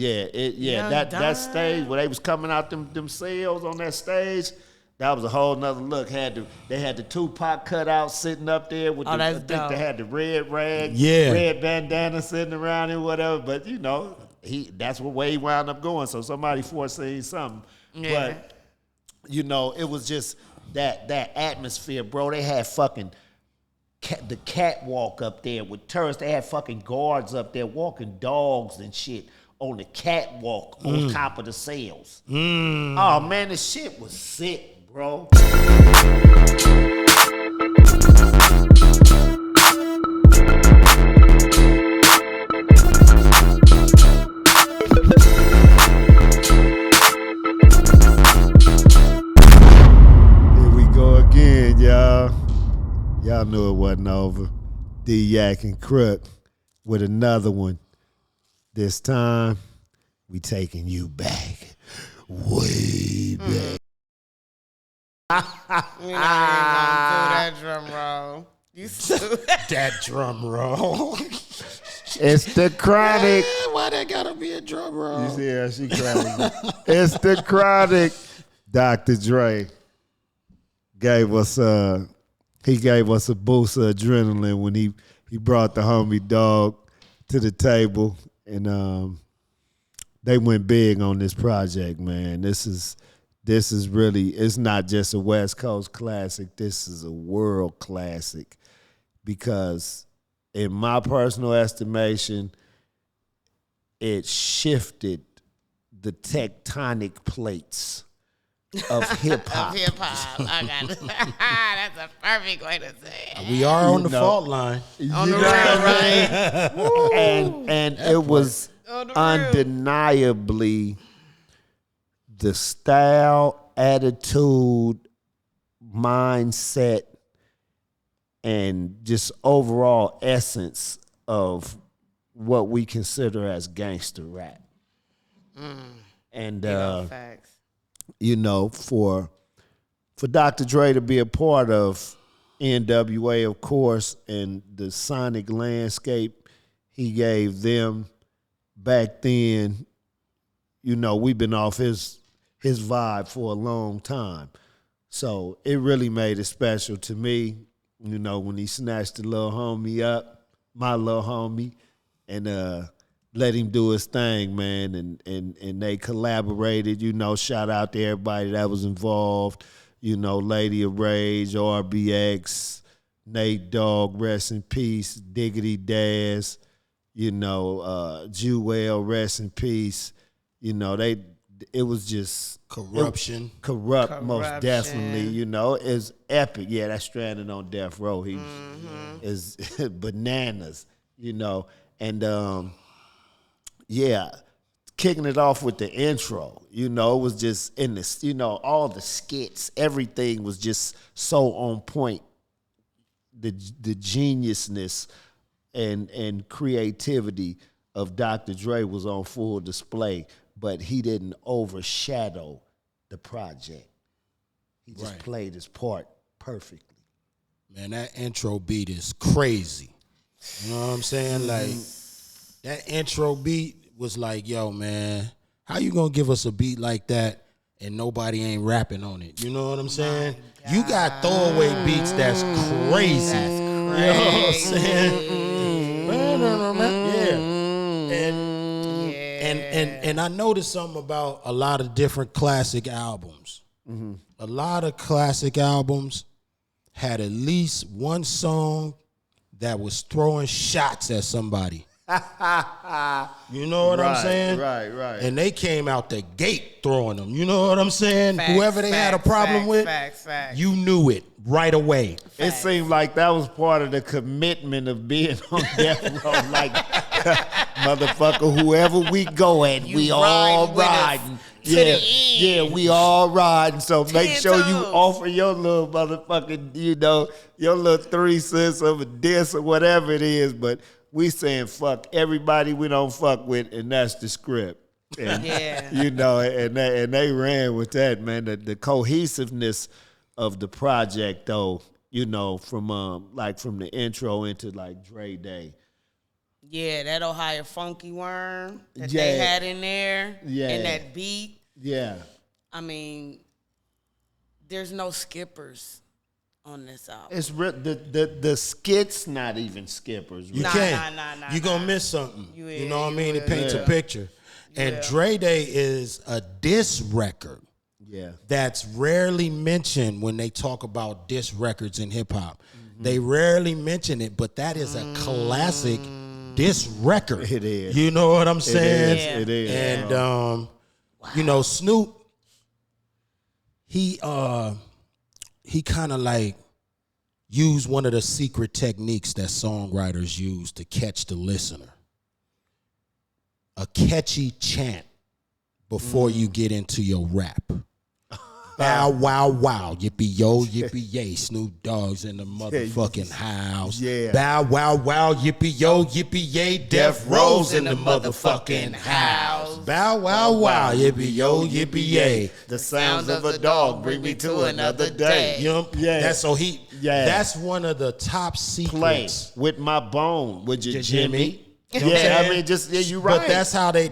That stage where they was coming out them cells on that stage, that was a whole nother look. They had the Tupac cutout sitting up there with I think they had the red rag, red bandana sitting around and whatever. But that's what way he wound up going. So somebody foreseen something. Yeah. But it was just that atmosphere, bro. They had fucking the catwalk up there with tourists. They had fucking guards up there walking dogs and shit on the catwalk on top of the cells. Oh man, this shit was sick, bro. Here we go again, y'all. Y'all knew it wasn't over. D-Yak and Crook with another one. This time, we taking you back, way back. We not even gonna do that drum roll. That drum roll. It's the Chronic. Why that gotta be a drum roll? You see how she crying? It's the Chronic. Dr. Dre gave us he gave us a boost of adrenaline when he brought the homie dog to the table. And they went big on this project, man. This is really, it's not just a West Coast classic. This is a world classic because in my personal estimation, it shifted the tectonic plates of hip-hop. Of hip-hop. I got it. That's a perfect way to say it. We are on the fault line. On the real, right? And it was undeniably the style, attitude, mindset, and just overall essence of what we consider as gangster rap. And facts. For Dr. Dre to be a part of NWA, of course, and the sonic landscape he gave them back then, we've been off his vibe for a long time. So it really made it special to me, when he snatched the little homie up, my little homie, and let him do his thing, man, and they collaborated, shout out to everybody that was involved, Lady of Rage, RBX, Nate Dogg, rest in peace, Diggity Daz, Jewel, rest in peace, it was just corruption. Corrupt, most definitely, is epic. Yeah, that's Stranded on Death Row. He is bananas, and kicking it off with the intro, it was just in this, all the skits, everything was just so on point. The geniusness and creativity of Dr. Dre was on full display, but he didn't overshadow the project. He just played his part perfectly. Man, that intro beat is crazy. You know what I'm saying? Like, that intro beat was like, yo, man, how you gonna give us a beat like that and nobody ain't rapping on it? You know what I'm saying? You got throwaway beats that's crazy. You know what I'm saying? And I noticed something about a lot of different classic albums. Mm-hmm. A lot of classic albums had at least one song that was throwing shots at somebody. You know what I'm saying? Right. And they came out the gate throwing them. You know what I'm saying? Whoever they had a problem with, you knew it right away. It seemed like that was part of the commitment of being on death row. Like, motherfucker, whoever we go at, we all riding. Yeah, we all riding. So make sure you offer your little motherfucking, your little 3 cents of a diss or whatever it is. But we saying fuck everybody we don't fuck with, and that's the script. And, and they ran with that, man. The cohesiveness of the project, though, from the intro into like Dre Day. Yeah, that Ohio funky worm that Yeah. they had in there. Yeah. And that beat. Yeah. I mean, there's no skippers on this album. It's the skits not even skippers. You Nah, can't. nah. You're going to miss something. You know what I mean? It paints Yeah. a picture. And Dre Day is a diss record Yeah. that's rarely mentioned when they talk about diss records in hip hop. They rarely mention it, but that is a classic diss record. It is. You know what I'm saying? It is. And you know, Snoop, he kind of like used one of the secret techniques that songwriters use to catch the listener. A catchy chant before you get into your rap. Bow, wow, wow, yippee, yo, yippee, yay, Snoop Dogg's in the motherfucking house. Yeah. Bow, wow, wow, yippee, yo, yippee, yay, Death Row's in the motherfucking house. Bow, wow, wow, yippee, yo, yippee, yay. The sounds of a dog bring me to another day. You know, Yeah. that's so he. Yeah. That's one of the top Play secrets. with my bone. Would you, Jimmy? Jimmy? You know what I'm Yeah, I saying? mean, just you right. But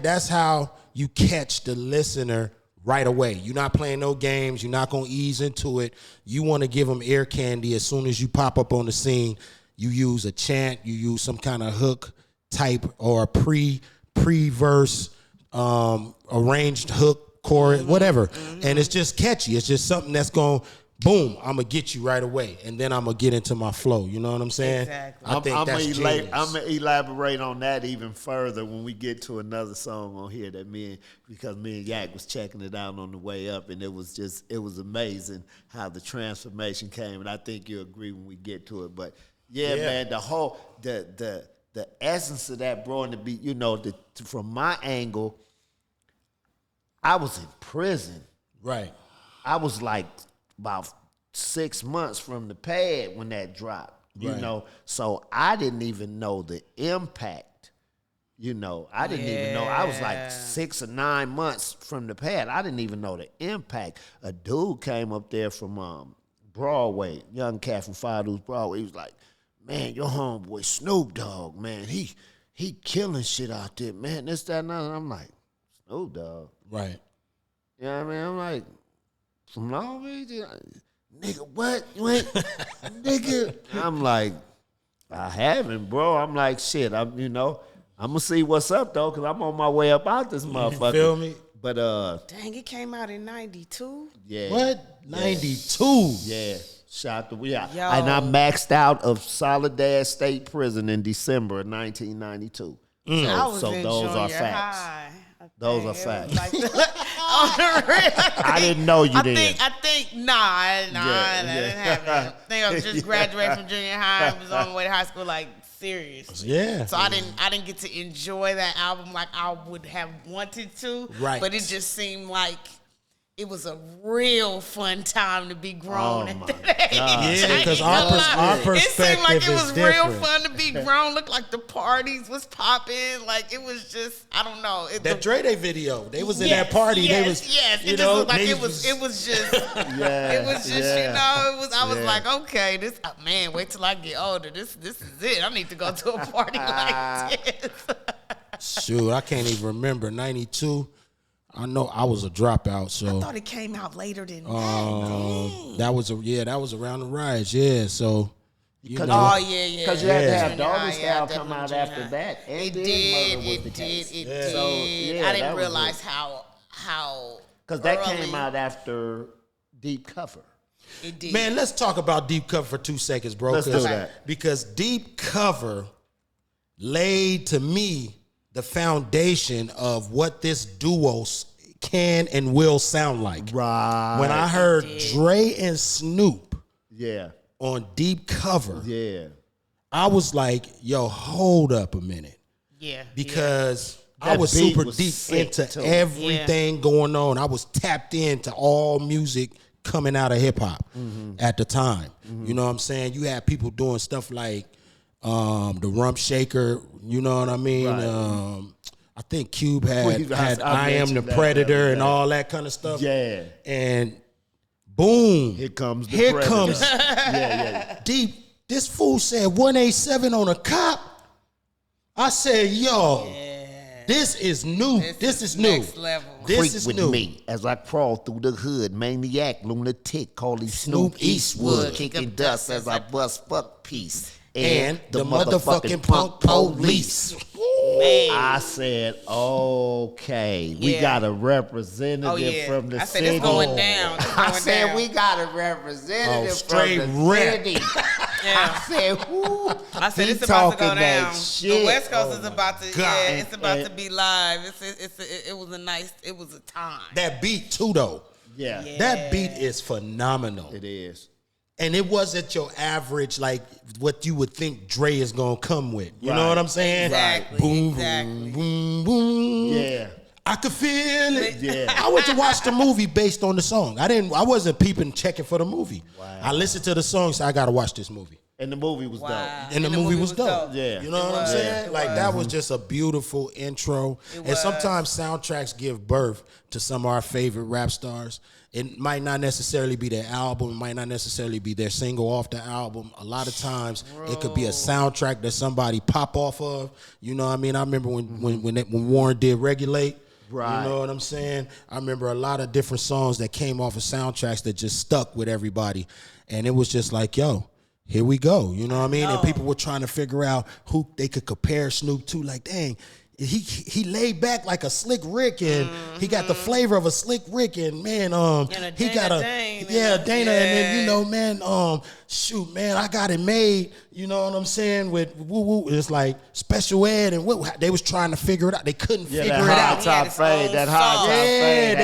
that's how you catch the listener right away. You're not playing no games. You're not gonna ease into it. You want to give them ear candy as soon as you pop up on the scene. You use a chant. You use some kind of hook type or a pre-verse arranged hook chorus, whatever. And it's just catchy. It's just something that's going boom. I'm gonna get you right away, and then I'm gonna get into my flow. You know what I'm saying? Exactly. I think that's genius. I'm gonna elaborate on that even further when we get to another song on here because me and Yak was checking it out on the way up, and it was amazing how the transformation came, and I think you'll agree when we get to it. But yeah. Man, the whole the essence of that, bro, and the beat, you know, from my angle, I was in prison. Right. I was like about 6 months from the pad when that dropped, you Right. know. So I didn't even know the impact, you know. I didn't even know. I was like 6 or 9 months from the pad. I didn't even know the impact. A dude came up there from Broadway, young cat from Fadu's Broadway. He was like, man, your homeboy Snoop Dogg, man, he killing shit out there, man. This, that, and that. And I'm like, Snoop Dogg? Right. You know what I mean? I'm like, from Long Beach? Nigga, what? You ain't, nigga? I'm like, I haven't, bro. I'm like, shit, I'm gonna see what's up, though, because I'm on my way up out this motherfucker. Feel me? But, Dang, it came out in 92? yeah. What? 92. Yeah. Shot the, yeah. Yo. And I maxed out of Soledad State Prison in December of 1992. I was So in those are junior facts. high. Those are It was facts. like- on the real. I didn't know you then. I think, that didn't happen. I think I was just graduating from junior high. I was on my way to high school, like, seriously. Yeah. So I didn't get to enjoy that album like I would have wanted to. Right. But it just seemed like it was a real fun time to be grown at that age. Yeah, because I ain't gonna lie. our It seemed perspective like it was is real different. fun to be grown. Looked like the parties was popping. Like it was just, I don't know. That Dre Day video, they was in that party. Yes, They was, yes. you It know, just looked like they it was just, Yeah. it was just, yeah. you know, it was. I was Yeah. like, okay, this man. Wait till I get older. This is it. I need to go to a party like this. shoot, I can't even remember. 92. I know I was a dropout, so I thought it came out later than that. Dang. that was around the rise. Yeah, so you know, Oh yeah. Because you had to Yeah. have Junior Doggy high, Style yeah, come out definitely after junior that. high. And It then did. Murder was It the did. case. It Yeah. did. So, yeah, I that didn't was realize it. how. Because that early came out after Deep Cover. It did. man, let's talk about Deep Cover for 2 seconds, bro. Let's do 'cause- that. Because Deep Cover laid to me the foundation of what this duo can and will sound like. Right. When I heard Dre and Snoop Yeah. on Deep Cover, Yeah. I was like, yo, hold up a minute. yeah. Because I That was beat super was deep sick, into too. everything going on. I was tapped into all music coming out of hip hop at the time. You know what I'm saying? You had people doing stuff like the Rump Shaker, you know what I mean? Right. I think Cube had I I Am the mentioned that Predator and yeah. all that kind of stuff. Yeah. And boom. Here comes the Here Predator. comes Yeah. Deep. This fool said 187 on a cop. I said, yo, this is new. This is new. Next level. This is with new. me as I crawl through the hood. Maniac, lunatic, call Snoop Eastwood. Kicking dust as I bust fuck peace. And the motherfucking punk police. Man. I said, okay, we got a representative from the I said city. it's going down. It's I going said down. we got a representative straight from the rep. city. Yeah. I said, whoo. I said he it's about to go talking that down. shit. The West Coast is Oh about to, God. it's about to be live. It was a time. That beat too, though. Yeah, That beat is phenomenal. it is. And it wasn't your average, like what you would think Dre is gonna come with. You know Right. what I'm saying? Exactly. Boom, Exactly. boom, boom, boom. Yeah. I could feel it. Yeah. I went to watch the movie based on the song. I wasn't peeping, checking for the movie. Wow. I listened to the song, so I gotta watch this movie. And the movie was Wow. dope. And the movie was dope. Yeah. You know what I'm was. saying? It Like was. that was just a beautiful intro. It And was. sometimes soundtracks give birth to some of our favorite rap stars. It might not necessarily be their album, it might not necessarily be their single off the album. A lot of times it could be a soundtrack that somebody pop off of. You know what I mean? I remember when Warren did Regulate. Right. You know what I'm saying? I remember a lot of different songs that came off of soundtracks that just stuck with everybody. And it was just like, yo, here we go. You know what I mean? And people were trying to figure out who they could compare Snoop to. Like, dang, he laid back like a Slick Rick, and he got the flavor of a Slick Rick, and man, he got a Dana, and then man, shoot, man, I got it made. You know what I'm saying? With woo woo, it's like Special Ed, and what they was trying to figure it out. They couldn't figure it out. Top fade, that high top fade.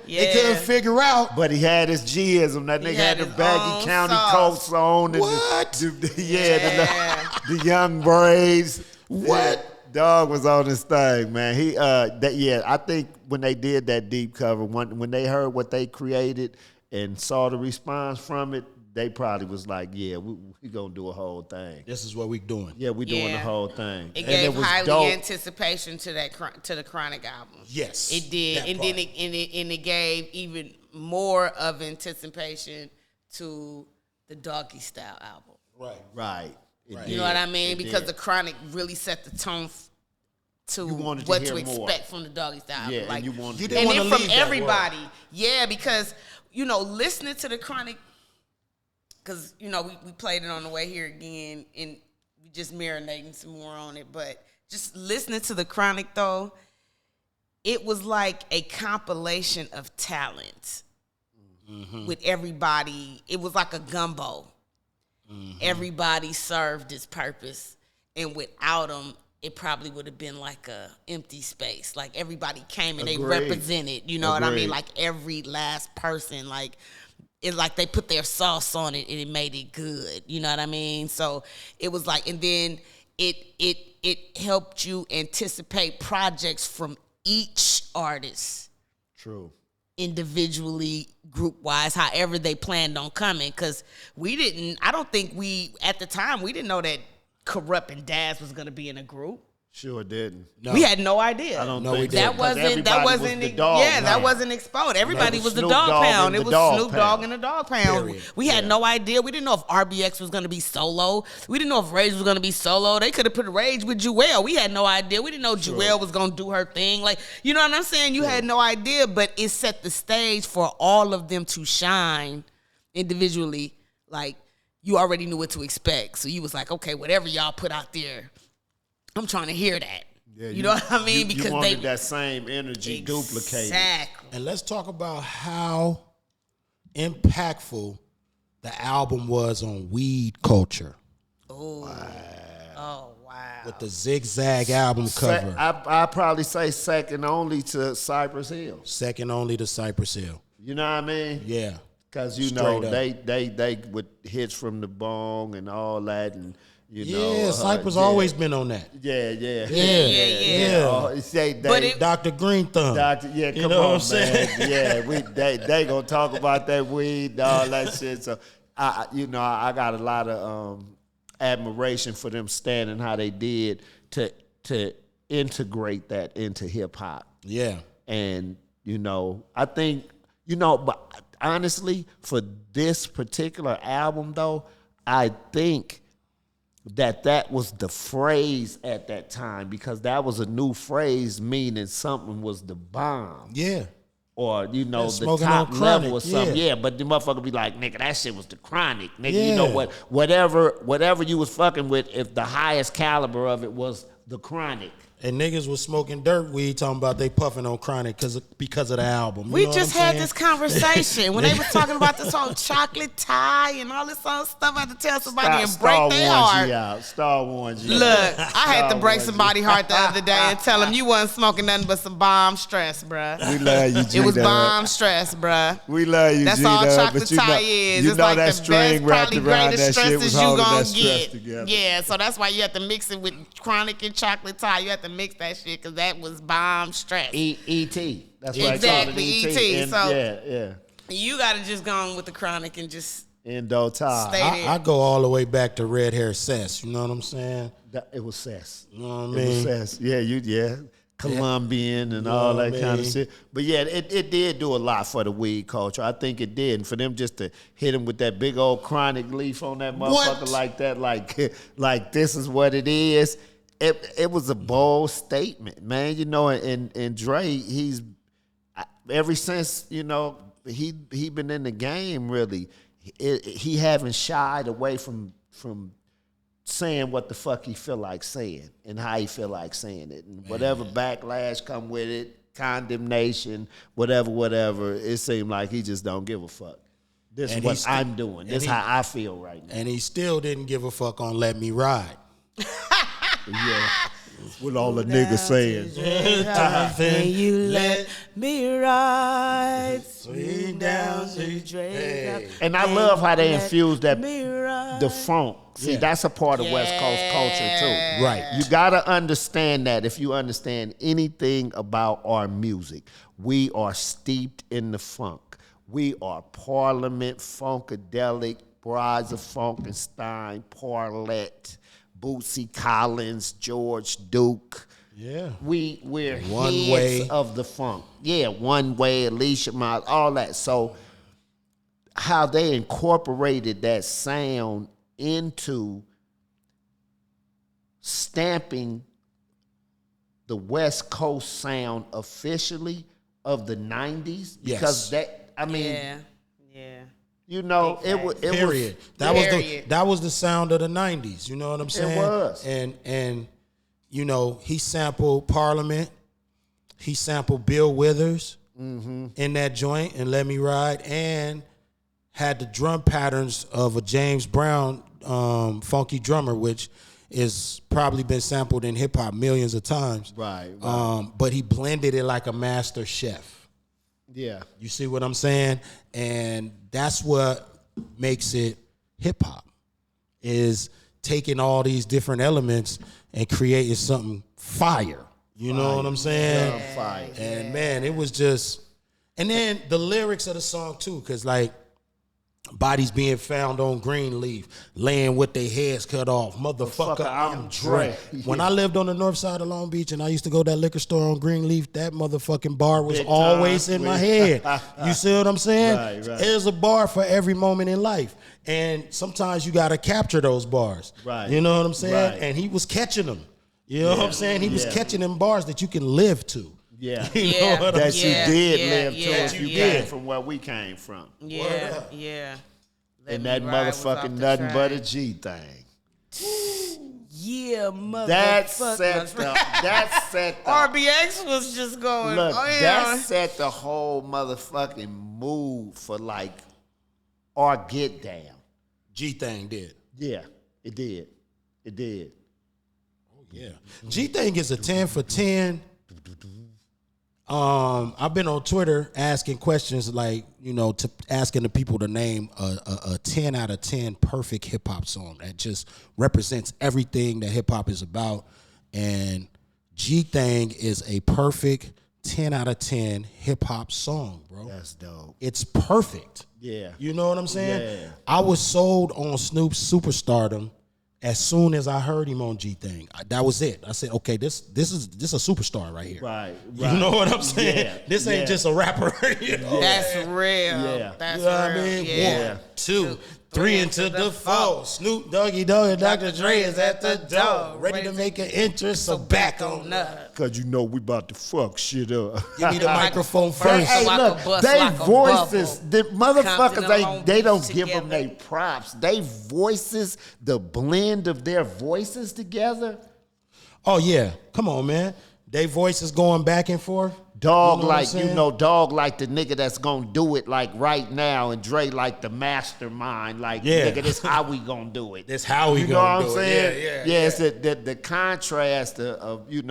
They couldn't figure out. But he had his G-ism. That nigga had the his baggy own county sauce. coats on. And What? The young braids. What? Dog was on this thing, man. I think when they did that deep cover, when they heard what they created and saw the response from it, they probably was like, yeah, we gonna do a whole thing. This is what we doing. Yeah, we doing the Yeah. whole thing. It And gave was highly dope. anticipation to the Chronic album. Yes, It did, that and part. then it gave even more of anticipation to the Doggy Style album. Right. It You did. know what I mean? It Because did. the Chronic really set the tone to You wanted to what hear to more. expect from the Doggy Style. Yeah, album. and you wanted You to- didn't and wanna then from leave that everybody. Yeah, because listening to the Chronic, because we played it on the way here again, and we just marinating some more on it. But just listening to the Chronic though, it was like a compilation of talent with everybody. It was like a gumbo. Everybody served its purpose, and without them, it probably would have been like a empty space. Like everybody came and they Agreed. represented. You know what I Agreed. mean? Like every last person, like it's like they put their sauce on it and it made it good. You know what I mean? So it was like, and then it helped you anticipate projects from each artist True. individually, group wise, however they planned on coming. Because I don't think at the time, we didn't know that Corrupt and Daz was going to be in a group. Sure didn't. No. We had no idea. I don't No, think we that didn't. wasn't the dog. that wasn't exposed. Everybody was was the Snoop dog Dogg pound. and It the was Dog Snoop Pound. Dogg and the dog pound. Period. We had no idea. We didn't know if RBX was going to be solo. We didn't know if Rage was going to be solo. They could have put Rage with Jewel. We had no idea. We didn't know Jewel was going to do her thing. Like, you know what I'm saying? You had no idea, but it set the stage for all of them to shine individually. Like, you already knew what to expect. So you was like, okay, whatever y'all put out there, I'm trying to hear that. Yeah, you know what I mean? You Because wanted they that same energy duplicated. Exactly. And let's talk about how impactful the album was on weed culture Oh, wow. with the Zigzag album cover. I probably say second only to Cypress Hill. Second only to Cypress Hill. You know what I mean? Yeah. Because Straight up. they with hits from the bong and all that, and Yeah, Cypress always been on that. Yeah. Yeah. Oh, say But they, it- Dr. Green Thumb. Doctor, yeah, You come know on, what I'm saying? man. Yeah, they gonna talk about that weed, all that shit. So I got a lot of admiration for them standing how they did to integrate that into hip hop. Yeah. And I think but honestly, for this particular album though, I think that was the phrase at that time, because that was a new phrase meaning something was the bomb. Yeah. Or, the smoking top on level chronic, or something. yeah. Yeah, but the motherfucker be like, nigga, that shit was the chronic. Nigga, Yeah. you know what? Whatever you was fucking with, if the highest caliber of it was the chronic. And niggas was smoking dirt weed, talking about they puffing on chronic because of the album. We just had this conversation when they was talking about this whole chocolate tie and all this other stuff. I had to tell somebody and break their heart. Star warned you. Look, I had to break somebody's heart the other day and tell them you wasn't smoking nothing but some bomb stress, bruh. We love you, G. It was bomb stress, bruh. We love you, That's G. all chocolate tie is. It's like the best, probably greatest stresses you gonna get. Yeah, so that's why you have to mix it with chronic and chocolate tie. You have to mix that shit because that was bomb stress. E.T. That's why exactly, E.T. So yeah. You got to just go on with the chronic and just Endo tie. stay there. I go all the way back to Red Hair Cess. You know what I'm saying? It was Cess. You know what I mean? It was Cess. Yeah. Colombian and all that kind of shit. But yeah, it did do a lot for the weed culture. I think it did. And for them just to hit him with that big old chronic leaf on that motherfucker like that, like this is what it is. It was a bold statement, man. And Dre, he's ever since he been in the game. Really, he haven't shied away from saying what the fuck he feel like saying and how he feel like saying it, and whatever backlash come with it, condemnation, whatever. It seemed like he just don't give a fuck. This is what I'm doing. This is how I feel right now. And he still didn't give a fuck on Let Me Ride. Yeah, what all the niggas saying. Can you let me ride? Sweet down to Drake. And I love how they infuse the funk. See, that's a part of West Coast culture too. Right. You gotta understand that if you understand anything about our music. We are steeped in the funk. We are Parliament, Funkadelic, Brides of Funkenstein, Parlette, Bootsy Collins, George Duke. Yeah. We're One heads Way of the funk. Yeah, One Way, Alicia Miles, all that. So how they incorporated that sound into stamping the West Coast sound officially of the 90s. Because Yeah. it was period. That was the sound of the 90s. You know what I'm saying? It was. And he sampled Parliament. He sampled Bill Withers in that joint and Let Me Ride, and had the drum patterns of a James Brown funky drummer, which is probably been sampled in hip hop millions of times. Right. But he blended it like a master chef. Yeah. You see what I'm saying? And that's what makes it hip hop, is taking all these different elements and creating something fire. You know what I'm saying? Yeah, fire. And man, it was just, and then the lyrics of the song too, because like, bodies being found on Greenleaf, laying with their heads cut off. Motherfucker, I'm Dre. When I lived on the north side of Long Beach and I used to go to that liquor store on Greenleaf, that motherfucking bar was Big always time. in my head. You see what I'm saying? Right. There's a bar for every moment in life. And sometimes you got to capture those bars. Right. You know what I'm saying? Right. And he was catching them. You know what I'm saying? He was catching them bars that you can live to. Yeah. You know what I'm That you did live to yeah, if you yeah. came from where we came from. Yeah. Let And Me that Ride was off motherfucking the nothing but a track. G thing. Yeah, motherfucker. That set the RBX was just going. look, oh, yeah. that set the whole motherfucking mood for like our get down. G-Thing did. Yeah, it did. It did. Yeah. G-Thing is a 10 for 10. I've been on Twitter asking questions like, asking the people to name a 10 out of 10 perfect hip hop song that just represents everything that hip hop is about. And G-Thing is a perfect 10 out of 10 hip hop song, bro. That's dope. It's perfect. Yeah. You know what I'm saying? Yeah. I was sold on Snoop's superstardom as soon as I heard him on G-Thing. That was it. I said, okay, this is a superstar right here. Right. You know what I'm saying? Yeah, This ain't just a rapper. That's real. Yeah. That's You know what I real. mean? Yeah. 1, 2, 3 into the 4. Snoop Doggy Dogg and Dr. Dre is at the door. Ready to make an entrance, so back on up. Cause you know we about to fuck shit up. Give me the microphone first. Hey, look, they voices, the motherfuckers, they don't give them together. their props. They voices, the blend of their voices together. Oh, yeah. Come on, man. They voices going back and forth. Dog, You know like, what I'm saying? Dog like the nigga that's gonna do it like right now, and Dre like the mastermind, like, Yeah. nigga, this how we gonna do it. This how we You know gonna what do I'm it. saying? Yeah. It's the contrast of you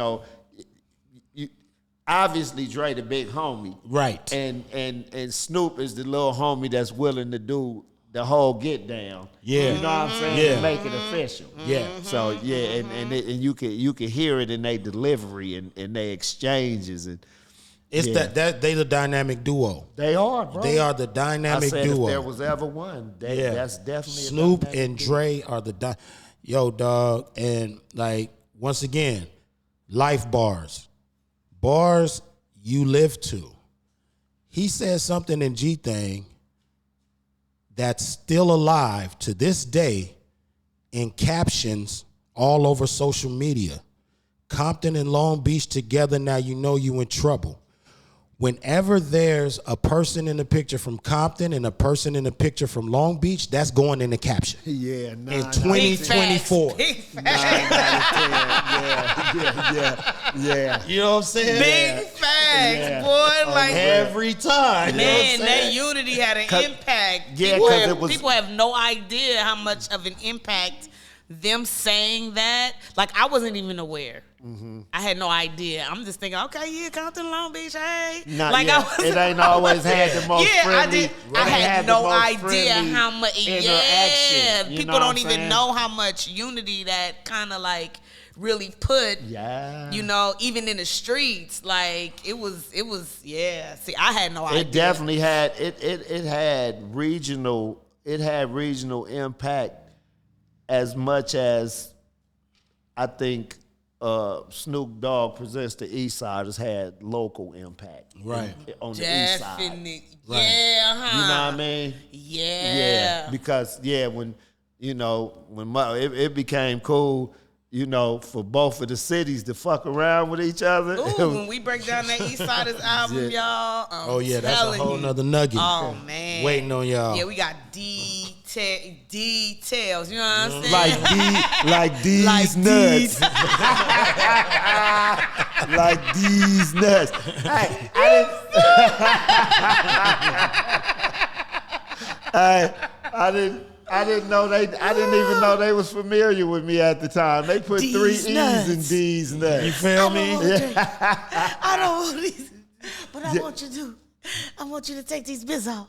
obviously Dre the big homie, Right. and Snoop is the little homie that's willing to do the whole get down. Yeah. You know what I'm saying? Yeah. To make it official. Yeah. So yeah, and you can hear it in their delivery and their exchanges, and It's Yeah. that they the dynamic duo. they are, bro. They are the I dynamic said duo. if there was ever one, that's definitely a Snoop dynamic and duo. Dre are the yo dog, and like once again, life bars you live to. He said something in G Thing that's still alive to this day in captions all over social media. Compton and Long Beach together, now you know you in trouble. Whenever there's a person in the picture from Compton and a person in the picture from Long Beach, that's going in the caption. Yeah, In 2020. 2024. Big facts. Yeah. You know what I'm saying? Big facts, Yeah. boy. Like, Every time. man, that unity had an impact. Yeah, People 'cause have- it was- people have no idea how much of an impact them saying that. Like, I wasn't even aware. I had no idea. I'm just thinking, okay, yeah, Compton, Long Beach, hey. Like, I was, it ain't always had the most yeah, friendly. I did. I had no idea how much. interaction. Yeah, you people know don't what I'm even saying? know how much unity that kind of like really put. Yeah. You know, even in the streets, like it was. Yeah. See, I had no idea. It definitely had it had regional impact as much as I think Snoop Dogg Presents the East Siders had local impact. Right. On the East Side. Definitely. Right. Yeah. Huh? You know what I mean? Yeah. Because when it became cool, for both of the cities to fuck around with each other. Ooh, when we break down that East Siders album, y'all. Oh yeah, that's a whole nother nugget. Oh man, Waiting on y'all. Yeah, we got details. You know what I'm saying? like these nuts. Like these nuts. Hey, I didn't know I didn't even know they was familiar with me at the time. They put These 3 E's nuts. in these nuts. You feel me? I don't want these, but I want you to. I want you to take these bizzles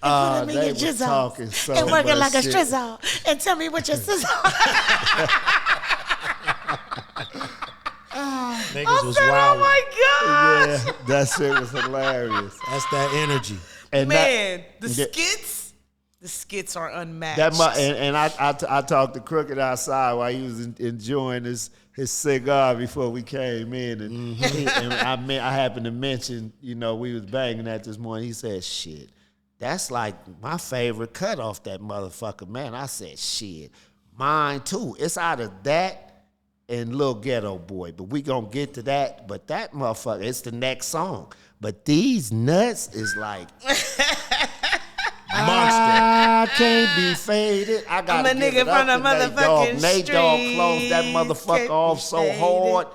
and put them in they your was jizzles talking so and work it much like a shit. strizzle and tell me what your sizzle. Niggas was Oh wild. my gosh, Yeah, that shit was hilarious. That's that energy. And man, that, the skits are unmatched. I talked to Crook outside while he was enjoying his cigar before we came in, and, I happened to mention, we was banging that this morning. He said, "Shit, that's like my favorite cut off that motherfucker, man." I said, "Shit, mine too." It's out of that and Lil Ghetto Boy, but we gonna get to that. But that motherfucker, it's the next song. But these nuts is like. I can't be faded. I got I'm a nigga from the motherfucking Nate Dogg closed that streets. motherfucker Can't off be so faded. hard.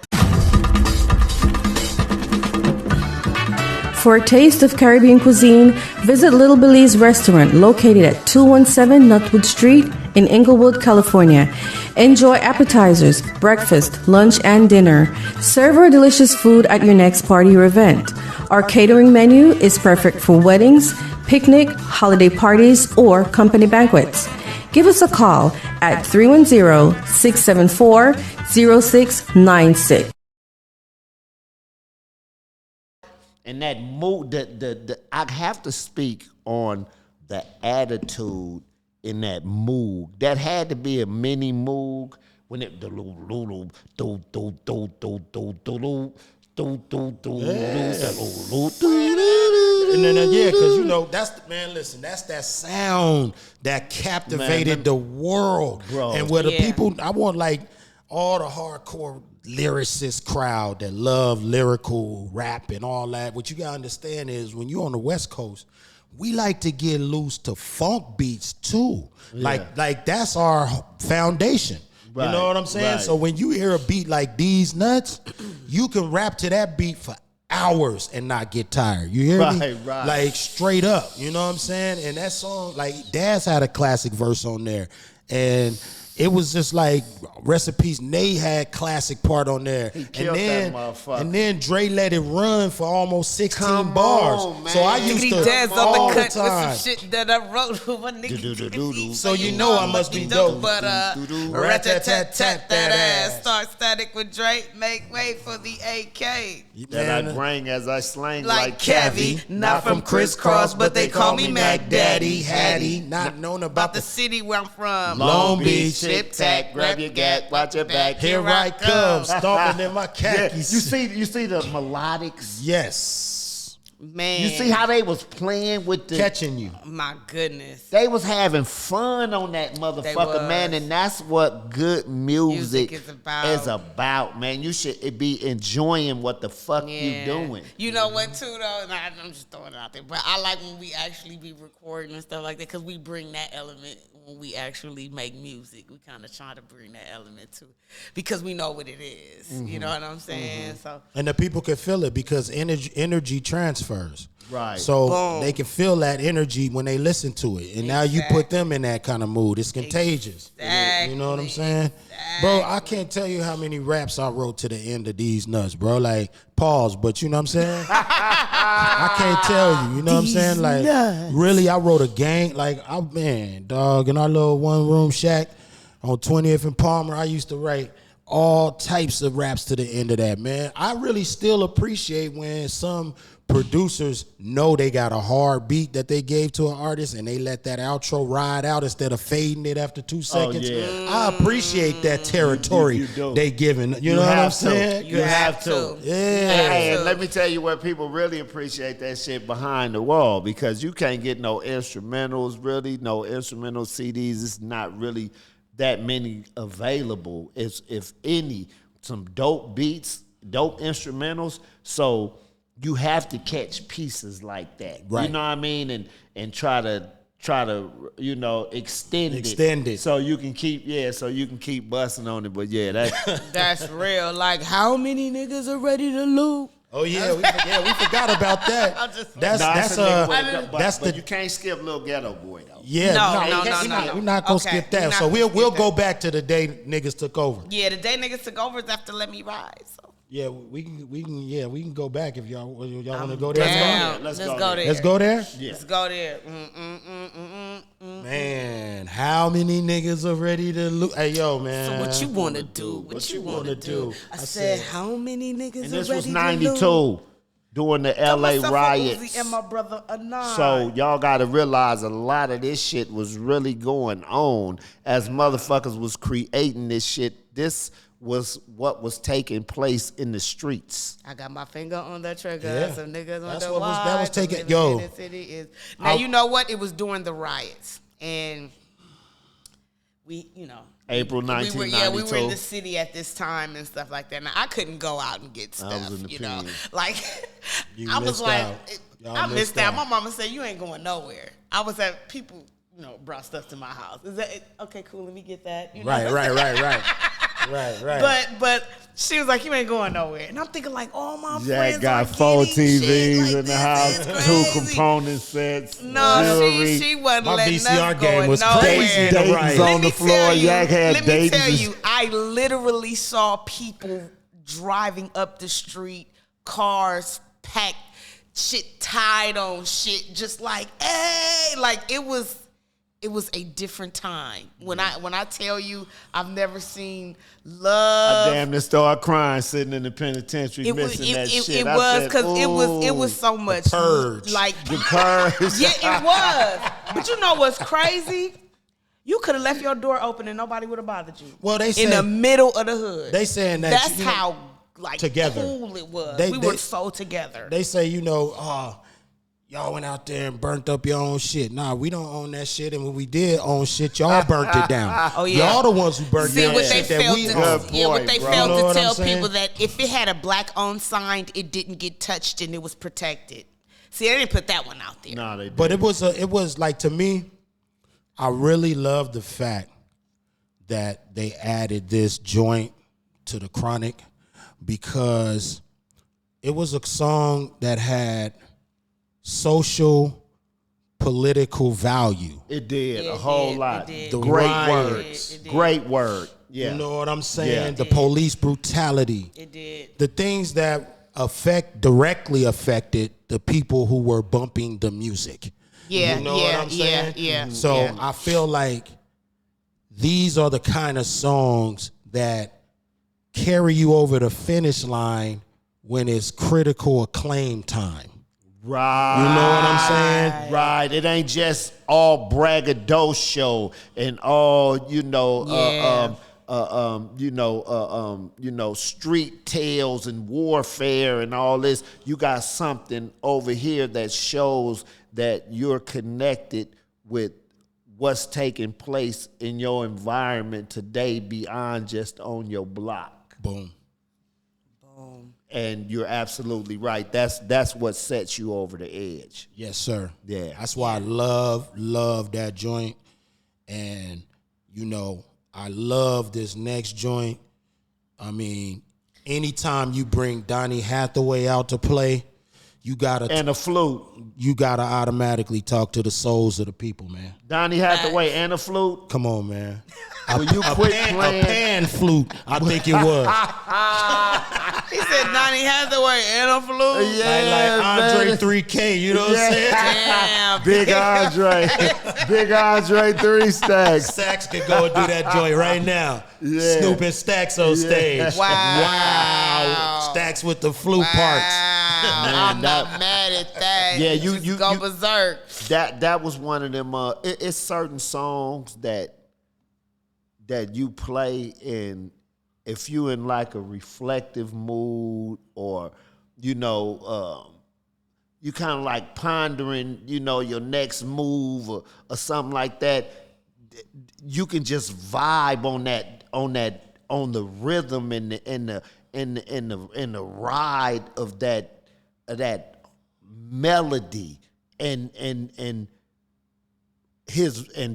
For a taste of Caribbean cuisine, visit Little Billy's restaurant located at 217 Nutwood Street in Inglewood, California. Enjoy appetizers, breakfast, lunch, and dinner. Serve our delicious food at your next party or event. Our catering menu is perfect for weddings, picnic, holiday parties, or company banquets. Give us a call at 310-674-0696. And that mood, I have to speak on the attitude in that moog. That had to be a mini moog when it the In Yeah, because you know that's listen, that's that sound that captivated the world, bro. And where the people, I want like all the hardcore lyricist crowd that love lyrical rap and all that. What you gotta understand is when you're on the West Coast, we like to get loose to funk beats too. Like that's our foundation. Right, you know what I'm saying? right. So when you hear a beat like These Nuts, you can rap to that beat for hours and not get tired. You hear me? Right. Like straight up. You know what I'm saying? And that song, like Daz had a classic verse on there. And it was just like recipes. Nate had classic part on there. He killed that motherfucker. And then Dre let it run for almost 16 Come bars. on, man. So I used to Daz all the uppercut time. with some shit that I wrote with my nigga. So you know I must be dope. But rat-tat-tat-tat that ass. Start static with Drake. Make way for the AK. That I bring as I slang Like Cavi, not from crisscross, but they call me Mac Daddy. Hattie, not known about The city where I'm from. Long Beach. Tip tack, grab your gat, watch your back. Here I come, stomping in my Yeah, khakis. you see the melodics. Yes. Man. You see how they was playing with the Catching you. My goodness. They was having fun on that motherfucker, was. man, and that's what good music Music is about. man. You should be enjoying what the fuck you doing. You know what, too, though? Nah, I'm just throwing it out there. But I like when we actually be recording and stuff like that because we bring that element when we actually make music. We kind of try to bring that element, too, because we know what it is. Mm-hmm. You know what I'm saying? So And the people can feel it because energy transfers. Right. So Boom. they can feel that energy when they listen to it. And now you put them in that kind of mood. It's contagious. Exactly. You know what I'm saying? Bro, I can't tell you how many raps I wrote to the end of These Nuts, bro. Like, pause, but you know what I'm saying? I can't tell you, you know what I'm saying? Like, really, I wrote a gang. Like, dog, in our little one-room shack on 20th and Palmer, I used to write all types of raps to the end of that, man. I really still appreciate when some producers know they got a hard beat that they gave to an artist and they let that outro ride out instead of fading it after 2 seconds. yeah. I appreciate that territory You do. they giving. You know what I'm saying? You have to. Yeah. Hey, and let me tell you where people really appreciate that shit behind the wall because you can't get no instrumentals, really, no instrumental CDs. It's not really that many available, if any. Some dope beats, dope instrumentals. So you have to catch pieces like that. Right. You know what I mean? And try to extend it. so you can keep busting on it. But yeah, that's real. Like, how many niggas are ready to loop? Oh yeah, we forgot about that. But you can't skip Lil Ghetto Boy though. Yeah, No. We're not gonna skip that. So we'll go back to the day niggas took over. Yeah, the day niggas took over is after Let Me Ride. So Yeah, we can go back if y'all want to go there. down. Let's Let's go go there. there. Let's go there. Yeah. Let's go there. Man, how many niggas are ready to look? Hey, yo, man. So what you want to do? What you want to do? I said, how many niggas And are this ready was to 92 loop? during the Got LA myself a riots. Uzi and my brother a 9. So y'all got to realize a lot of this shit was really going on as motherfuckers was creating this shit. This was what was taking place in the streets. I got my finger on the trigger. Yeah. Some niggas on That's the what was- that was wide. taking- The yo. city is. Now, you know what? It was during the riots. And we, April we were 1992. in the city at this time and stuff like that. Now, I couldn't go out and get stuff, was in the you know. pen. Like, You I was missed like, out. Y'all I missed missed out. out. My mama said, you ain't going nowhere. I was at, people, brought stuff to my house. Is that, okay, cool, let me get that. You know? Right. But she was like, you ain't going nowhere. And I'm thinking like, all my Jack friends got are 4 getting shit. TVs Like, in the this house, is 2 crazy. component sets, No, jewelry. she wasn't My letting VCR us game go was nowhere. crazy in the Dayton's riot. on Let the me floor. tell you, Yak had let me Dayton's. tell you, I literally saw people driving up the street, cars packed, shit tied on shit, just like, hey, like it was a different time. When I tell you, I've never seen love. I damn near started crying sitting in the penitentiary missing that shit. It I was said, because it was so much purge. like the purge. yeah, it was. But you know what's crazy? You could have left your door open and nobody would have bothered you. Well, they in said- the middle of the hood. They saying that That's you know, how like together. cool it was. They- we they- were so together. They say, y'all went out there and burnt up your own shit. Nah, we don't own that shit. And when we did own shit, y'all burnt it down. Oh, yeah. Y'all the ones who burnt down shit that we own. What they bro. failed You know to what tell I'm saying? people that if it had a black-owned sign, it didn't get touched and it was protected. See, they didn't put that one out there. No, they didn't. But it was like, to me, I really love the fact that they added this joint to the Chronic, because it was a song that had social, political value. It did Yeah, a whole it lot. did. The Great riots. words. It did. Great word. Yeah. You know what I'm saying? Yeah. The police brutality. It did. The things that directly affected the people who were bumping the music. Yeah, You know yeah, what I'm saying? yeah. So yeah. I feel like these are the kind of songs that carry you over the finish line when it's critical acclaim time. Right. You know what I'm saying? Right. It ain't just all braggadocio and all, street tales and warfare and all this. You got something over here that shows that you're connected with what's taking place in your environment today beyond just on your block. Boom. And you're absolutely right. That's what sets you over the edge. Yes, sir. Yeah. That's why I love that joint. And, I love this next joint. I mean, anytime you bring Donny Hathaway out to play, And a flute. you gotta automatically talk to the souls of the people, man. Donny Hathaway and a flute. Come on, man. Will you quit playing? A pan flute, I think it was. He said Donny Hathaway and a flute. Yeah, like Andre man. 3K, you know what I'm saying? Damn. Big Andre. Big Andre 3 stacks. Stacks could go and do that joint right now. Yeah. Snoop and Stacks on stage. Wow. Stacks with the flute parts. I'm not mad at that. Yeah, you go berserk. That was one of them. It's certain songs that you play, and if you in like a reflective mood, or you kind of like pondering, your next move or something like that, you can just vibe on the rhythm and the ride of that melody and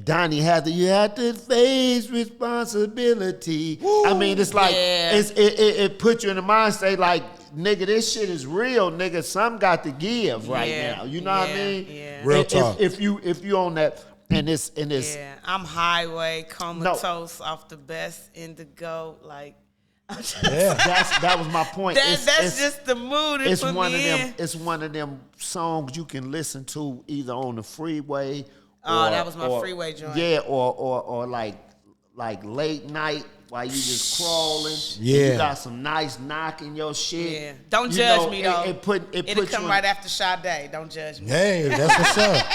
Donny Hathaway, you have to face responsibility. Woo, I mean, it's like it put you in the mind state like, nigga, this shit is real, nigga. Some got to give right now. You know what I mean? Yeah. Real talk. If you on that, and it's Yeah, I'm highway comatose off the best indigo. Like, that was my point. That's just the mood. It's one of them. It's one of them songs you can listen to either on the freeway. That was my freeway joint. Yeah, or like late night while you just crawling. Yeah. You got some nice knock in your shit. Yeah. Don't judge me though. It'll come right after Sade. Don't judge me. Hey, that's what's up.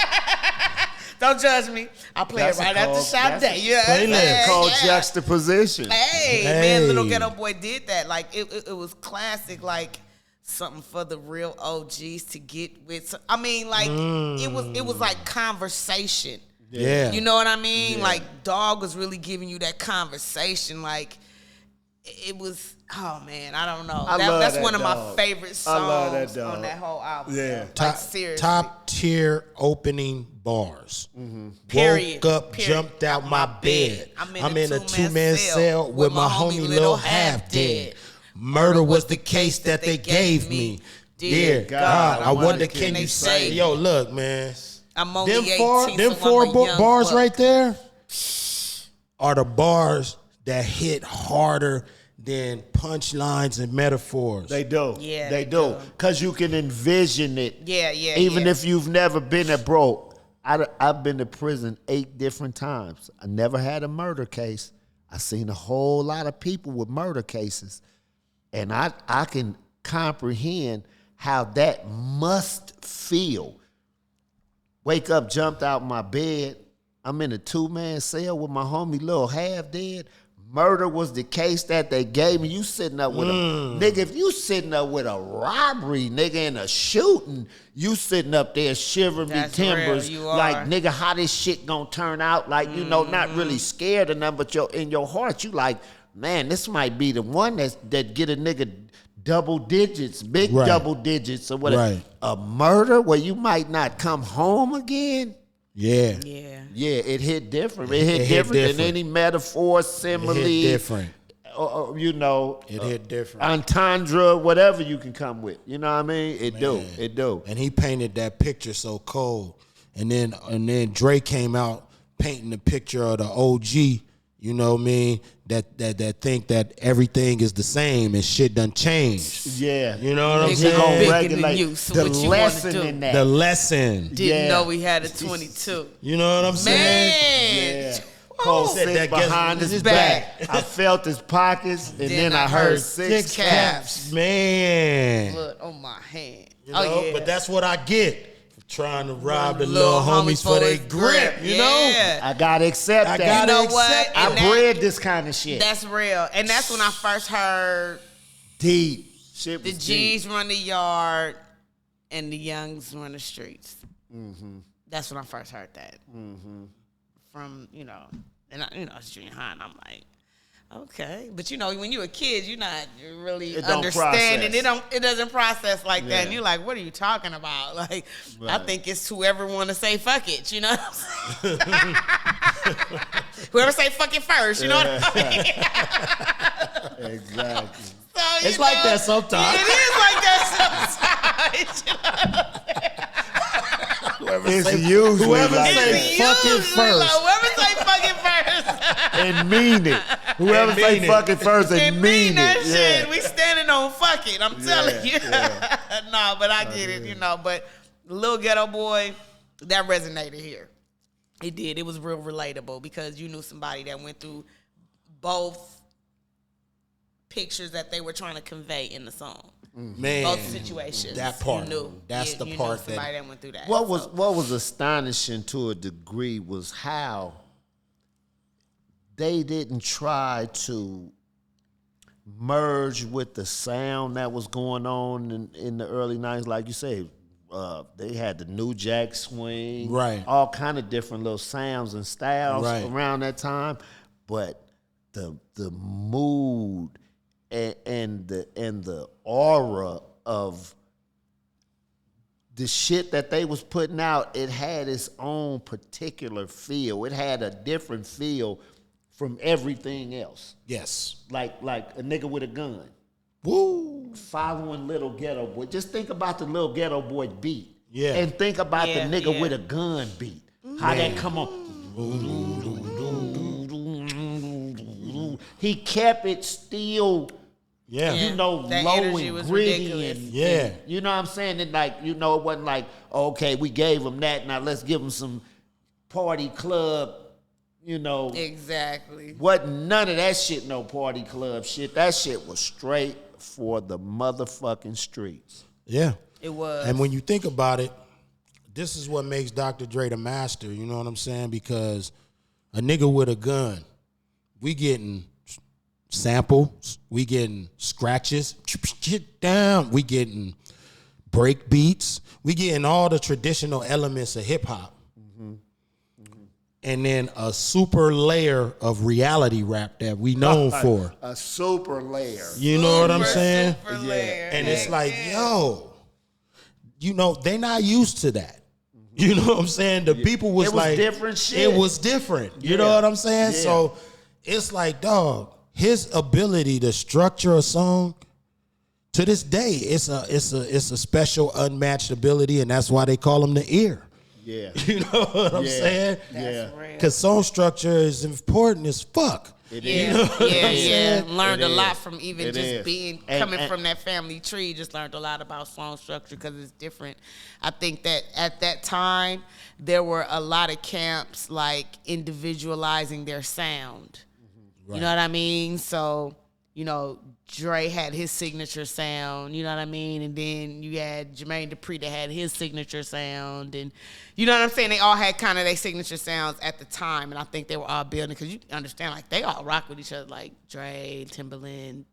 Don't judge me. I play it right after Sade. Yeah, That's called juxtaposition. Hey, man, Little Ghetto Boy did that. Like it was classic. Like something for the real OGs to get with. I mean, like it was like conversation. Yeah. You know what I mean? Yeah. Like Dog was really giving you that conversation. Like it was. Oh man, I don't know. That's one of my favorite songs on that whole album. Yeah, like seriously. Top tier opening bars. Mm-hmm. Period. Woke up, jumped out my bed. I'm in a two-man cell with my homie Lil Half Dead. Murder was the case that they gave me. Dear God, I wonder can you say? Yo, look, man. I'm only them four bars right there are the bars that hit harder than punchlines and metaphors. They do. Yeah, they do. Because you can envision it. Yeah. Even if you've never been a broke. I've been to prison 8 different times. I never had a murder case. I seen a whole lot of people with murder cases. And I can comprehend how that must feel. Wake up, jumped out my bed. I'm in a 2-man cell with my homie Lil Half Dead. murder was the case that they gave me, you sitting up with a nigga. If you sitting up with a robbery, nigga, and a shooting, you sitting up there shivering me timbers. Real, you are. Like, nigga, how this shit gonna turn out? Like, you know, not really scared of nothing, but in your heart, you like, man, this might be the one that get a nigga double digits, big double digits or whatever. Right. A murder where you might not come home again. Yeah. Yeah, it hit different. It hit different than any metaphor, simile. It hit different. You know. It hit different. Entendre, whatever you can come with. You know what I mean? It do. And he painted that picture so cold. And then Dre came out painting the picture of the OG, you know what I mean, that think that everything is the same and shit done changed. Yeah. You know what I'm Nigga saying? gonna Regulate you, so the what you lesson wanna do? in that. The lesson. Didn't know we had a 22. You know what I'm saying? Man. Yeah. Cole Said sits that gets behind his his back. back. I felt his pockets, and then I heard six caps. Man. Blood on my hand. You know, yeah. but that's what I get for trying to rob the little homies for their grip, you know? Yeah. I gotta accept I that. gotta You know what? accept And I that- bred this kind of shit. That's real. And that's when I first heard Deep. Shit the was G's deep. run the yard and the Youngs run the streets. That's when I first heard that. From, you know, and I, it's junior high, and I'm like, okay. But, you know, when you're a kid, you're not really It don't understanding. process. It doesn't process like that. Yeah. And you're like, what are you talking about? Like, I think it's whoever want to say fuck it, you know what I'm saying? Whoever say fuck it first, you know what I mean? Exactly. So, It's like that sometimes. It is like that sometimes. You know? It's usually whoever like say that. fuck it first. Like, whoever say fuck it first. And mean it. Whoever And say mean it. fuck it first and And mean that it. shit. Yeah. We standing on fuck it. I'm telling you. yeah. No, but I get it, you know. But Lil Ghetto Boy, that resonated here. It did. It was real relatable because you knew somebody that went through both pictures that they were trying to convey in the song. Man, Both situations. that part. You knew. That's You the knew part somebody that. that went through that. What was So, what was astonishing to a degree was how they didn't try to merge with the sound that was going on in the early 90s. Like you say, they had the New Jack Swing, Right. all kind of different little sounds and styles Right. around that time. But the mood and the aura of the shit that they was putting out, it had its own particular feel. It had a different feel from everything else. Yes. Like a nigga with a gun. Woo. Following Little Ghetto Boy. Just think about the Little Ghetto Boy beat. Yeah. And think about Yeah, the nigga yeah. with a gun beat. How that come on. He kept it still, Yeah. Yeah. you know, That low energy and was gritty. ridiculous. And, Yeah. and, you know what I'm saying? And like, you know, it wasn't like, okay, we gave him that, now let's give him some party club, you know. exactly. Wasn't none of that shit no party club shit. That shit was straight for the motherfucking streets. Yeah. It was. And when you think about it, this is what makes Dr. Dre the master, you know what I'm saying? Because a nigga with a gun, we getting samples, we getting scratches, down, we getting break beats, we getting all the traditional elements of hip hop. And then a super layer of reality rap that we known for. A super layer. You know what I'm saying? Super layer. And it's like, yo, you know, they not used to that. You know what I'm saying? The people was, It was like different shit. It was different. You know Yeah. what I'm saying? Yeah. So it's like, dog, his ability to structure a song to this day, it's a special unmatched ability, and that's why they call him the ear. Yeah. You know what I'm Yeah. saying? Yeah. Because song structure is important as fuck. It Yeah, is. yeah. Learned It a is. lot from even It just is. being And- coming from that family tree. Just learned a lot about song structure because it's different. I think that at that time there were a lot of camps like individualizing their sound. You know what I mean? So you know, Dre had his signature sound, you know what I mean? And then you had Jermaine Dupri that had his signature sound. And you know what I'm saying? They all had kind of their signature sounds at the time. And I think they were all building, because you understand, like, they all rock with each other, like Dre, Timbaland,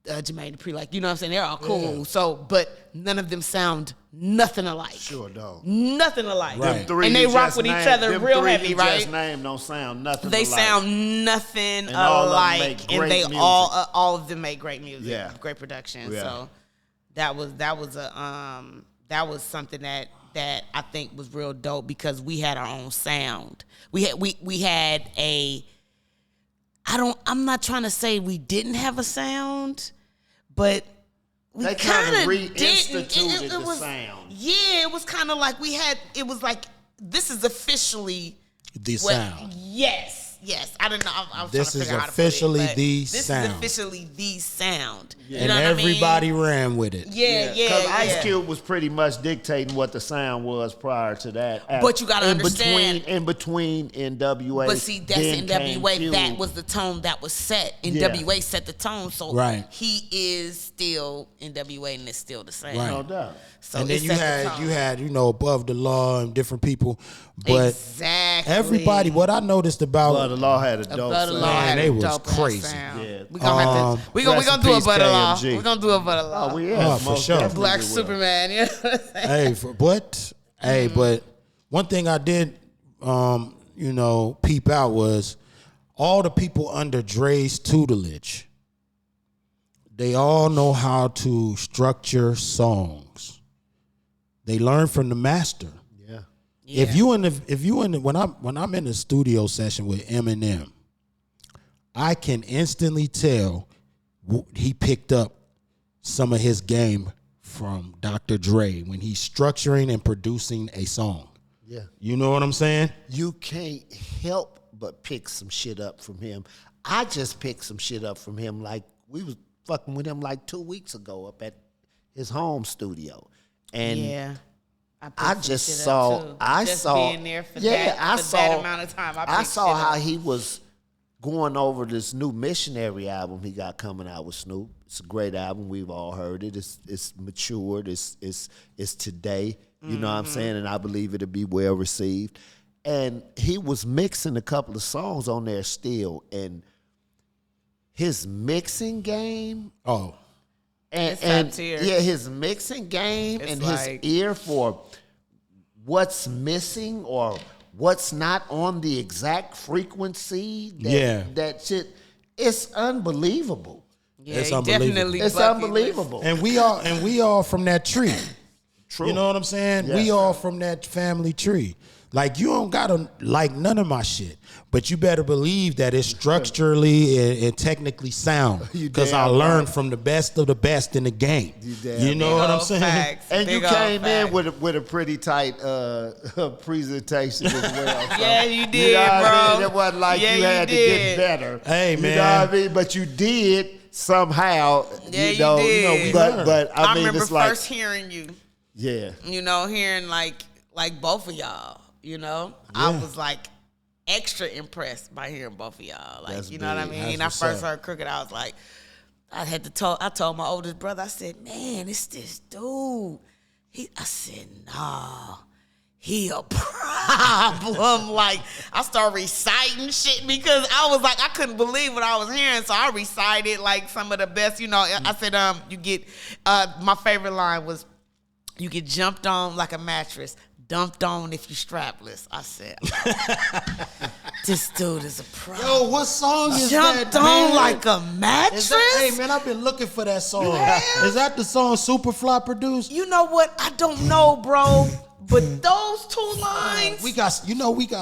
Jermaine Dupri, like, you know what I'm saying? They're all cool. Yeah. So, but none of them sound nothing alike. Sure don't. Nothing alike. Right. And they rock with each other real heavy, right? Just name don't sound nothing they alike. Sound nothing and alike. And they music. all of them make great music. Yeah. Great production. Yeah. So that was something that I think was real dope, because we had our own sound. We had a I'm not trying to say we didn't have a sound, but we kind of reinstituted the sound. Yeah, it was kind of like it was like, this is officially the sound. Yes. I don't know. I was this trying to figure is out how to officially put it, the this sound. This is officially the sound. Yeah. And everybody ran with it. Yeah. Because Ice Cube was pretty much dictating what the sound was prior to that. But you got to understand. In between NWA. But see, that's NWA. That was the tone that was set. NWA set the tone. So he is still NWA, and it's still the same. Right. No doubt. So and then you had Above the Law and different people, but everybody. What I noticed about Above the Law had a dope sound. Man, they was crazy. Yeah. We gonna do a Above the Law. We gonna do a Above the Law. Oh, yeah, for sure. Black Superman. Yeah. But one thing I did, peep out was all the people under Dre's tutelage. They all know how to structure songs. They learn from the master. Yeah. If you when I'm in a studio session with Eminem, I can instantly tell he picked up some of his game from Dr. Dre when he's structuring and producing a song. Yeah. You know what I'm saying? You can't help but pick some shit up from him. I just picked some shit up from him, like we was fucking with him like 2 weeks ago up at his home studio. And I just saw being there for that amount of time. I saw how he was going over this new Missionary album he got coming out with Snoop. It's a great album. We've all heard it. It's matured. It's today. You know what I'm saying? And I believe it'll be well received. And he was mixing a couple of songs on there still, and his mixing game. Oh. And his mixing game and his ear for what's missing or what's not on the exact frequency. That shit, it's unbelievable. Yeah, it's unbelievable. It's unbelievable. And we all from that tree. True. You know what I'm saying? Yes, we all from that family tree. Like, you don't gotta like none of my shit, but you better believe that it's structurally and technically sound, because I learned from the best of the best in the game. You know what I'm saying? Facts. And you came in with a pretty tight presentation as well. So, yeah, you did, bro. I mean? It wasn't like you had to get better. Hey, man. You know what I mean? But you did somehow. Yeah, you did. But I mean, remember it's like, first hearing you. Yeah. Hearing like both of y'all. I was like extra impressed by hearing both of y'all. Like, That's you know what I mean? That's I first heard Crooked, I was like, I told my oldest brother, I said, man, it's this dude. I said, nah, he a problem. Like, I started reciting shit because I was like, I couldn't believe what I was hearing. So I recited like some of the best, I said, you get, my favorite line was, you get jumped on like a mattress, dumped on if you strapless. I said, this dude is a pro. Yo, what song is jumped that, on man? like a mattress? Hey, man, I've been looking for that song. Is that the song Superfly produced? You know what? I don't know, bro. But those two lines, we got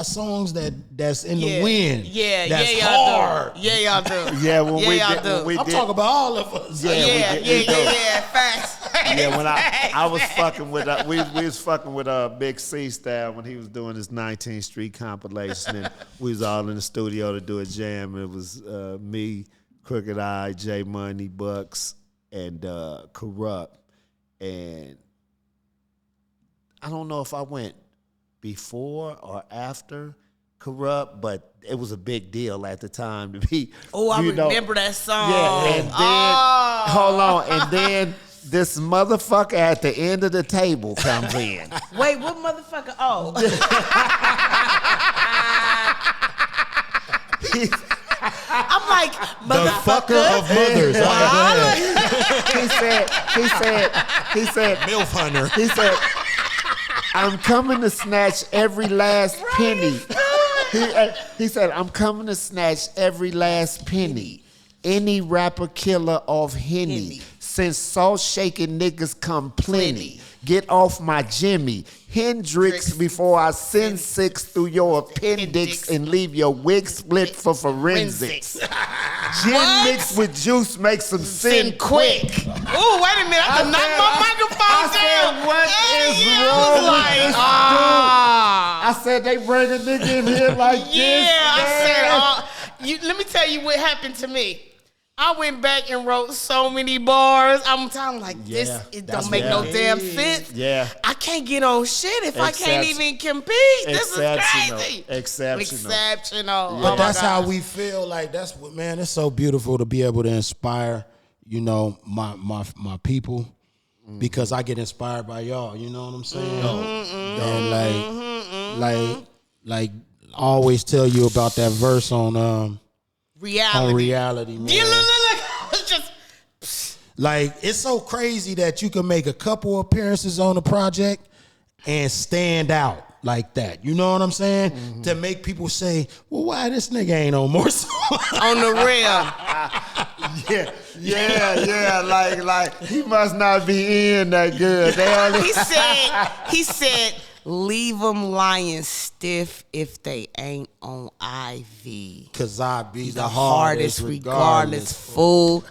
songs that's in the wind. Yeah, that's y'all hard. do. Yeah, y'all do. Yeah, I'm talking about all of us. Yeah. Facts. Yeah, when I was fucking with we was fucking with Big C style when he was doing his 19th Street compilation, and we was all in the studio to do a jam. It was me, Crooked Eye, J Money, Bucks, and Corrupt, and I don't know if I went before or after corrupt, but it was a big deal at the time to be. Oh, I remember that song. Yeah, and then hold on, and then this motherfucker at the end of the table comes in. Wait, what motherfucker? Oh. I'm like, motherfucker. The fucker of mothers. He said, MILF Hunter. He said, I'm coming to snatch every last penny. He said, I'm coming to snatch every last penny. Any rapper killer off Henny. Since salt shaking niggas come plenty. Get off my Jimmy. Hendrix before I send 6 through your appendix and leave your wig split for forensics. Gin mixed with juice makes them sin quick. Ooh, wait a minute. I knock my microphone down. What is wrong with this dude? I said they bring a nigga in here like this. Yeah, I said, let me tell you what happened to me. I went back and wrote so many bars. I'm like, it don't make no damn sense. Yeah. I can't get on shit if I can't even compete. This is crazy. Exceptional. But that's how we feel. Like, that's what, man, it's so beautiful to be able to inspire, you know, my people. Because I get inspired by y'all, you know what I'm saying? And like I always tell you about that verse on reality, man. Yeah, look. It's just like, it's so crazy that you can make a couple appearances on the project and stand out like that. You know what I'm saying? Mm-hmm. To make people say, well, why this nigga ain't on more songs? On the real. Yeah. Like he must not be in that good. He said, leave them lying stiff if they ain't on IV. Cause I be the hardest regardless, fool.